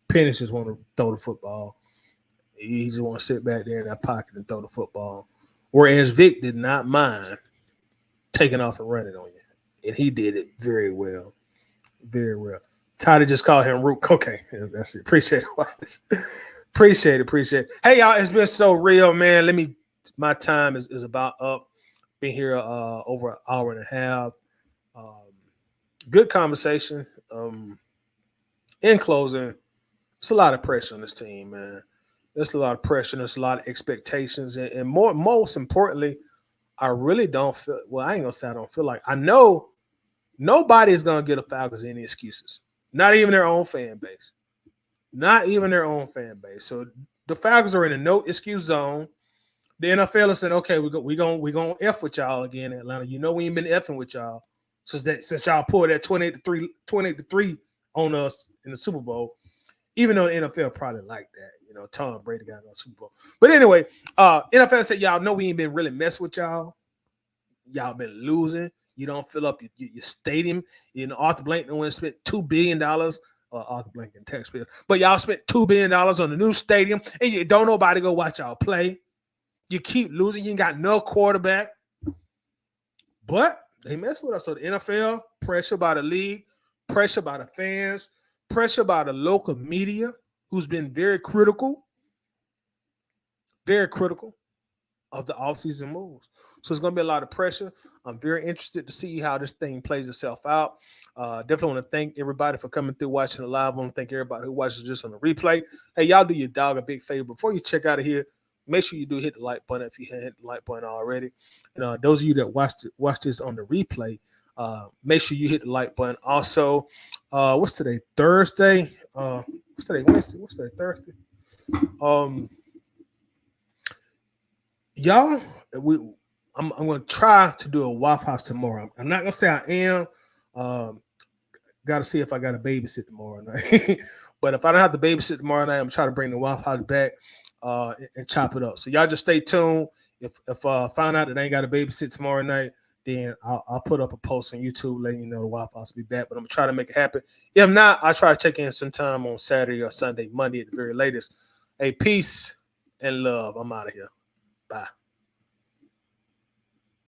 Penix just want to throw the football. He just want to sit back there in that pocket and throw the football. Whereas Vic did not mind taking off and running on you. And he did it very well. Very well. Toddy just called him Rook. Okay, that's it. Appreciate it. Appreciate it. Hey, y'all, it's been so real, man. My time is about up. Been here over an hour and a half. Good conversation. In closing, it's a lot of pressure on this team, man. There's a lot of pressure. There's a lot of expectations. And most importantly, I really don't feel – well, I ain't going to say I don't feel like – I know nobody's going to get a Falcons any excuses. Not even their own fan base. Not even their own fan base. So the Falcons are in a no excuse zone. The NFL is saying, okay, we're gonna F with y'all again in Atlanta. We ain't been effing with y'all since y'all pulled that 28-3 on us in the Super Bowl. Even though the NFL probably like that. Tom Brady got no Super Bowl. But anyway, NFL said, y'all know we ain't been really messing with y'all. Y'all been losing. You don't fill up your stadium. Arthur Blank went spent $2 billion. Arthur Blank and taxpayer. But y'all spent $2 billion on the new stadium, and you don't nobody go watch y'all play. You keep losing. You ain't got no quarterback. But they mess with us. So the NFL, pressure by the league, pressure by the fans, pressure by the local media, who's been very critical of the offseason moves. So it's going to be a lot of pressure. I'm very interested to see how this thing plays itself out. Definitely want to thank everybody for coming through, watching the live. I want to thank everybody who watches just on the replay. Hey, y'all do your dog a big favor. Before you check out of here, make sure you do hit the like button if you haven't hit the like button already. And those of you that watch this on the replay, make sure you hit the like button. Also, what's today? Thursday? What's today? Wednesday? What's today? Thursday? Y'all, I'm going to try to do a Waffle House tomorrow. I'm not going to say I am. Got to see if I got to babysit tomorrow night. But if I don't have to babysit tomorrow night, I'm trying to bring the Waffle House back and chop it up. So y'all just stay tuned. If find out that I ain't got to babysit tomorrow night, then I'll put up a post on YouTube letting you know the Waffle House will be back. But I'm going to try to make it happen. If not, I'll try to check in sometime on Saturday or Sunday, Monday at the very latest. Hey, peace and love. I'm out of here. Bye.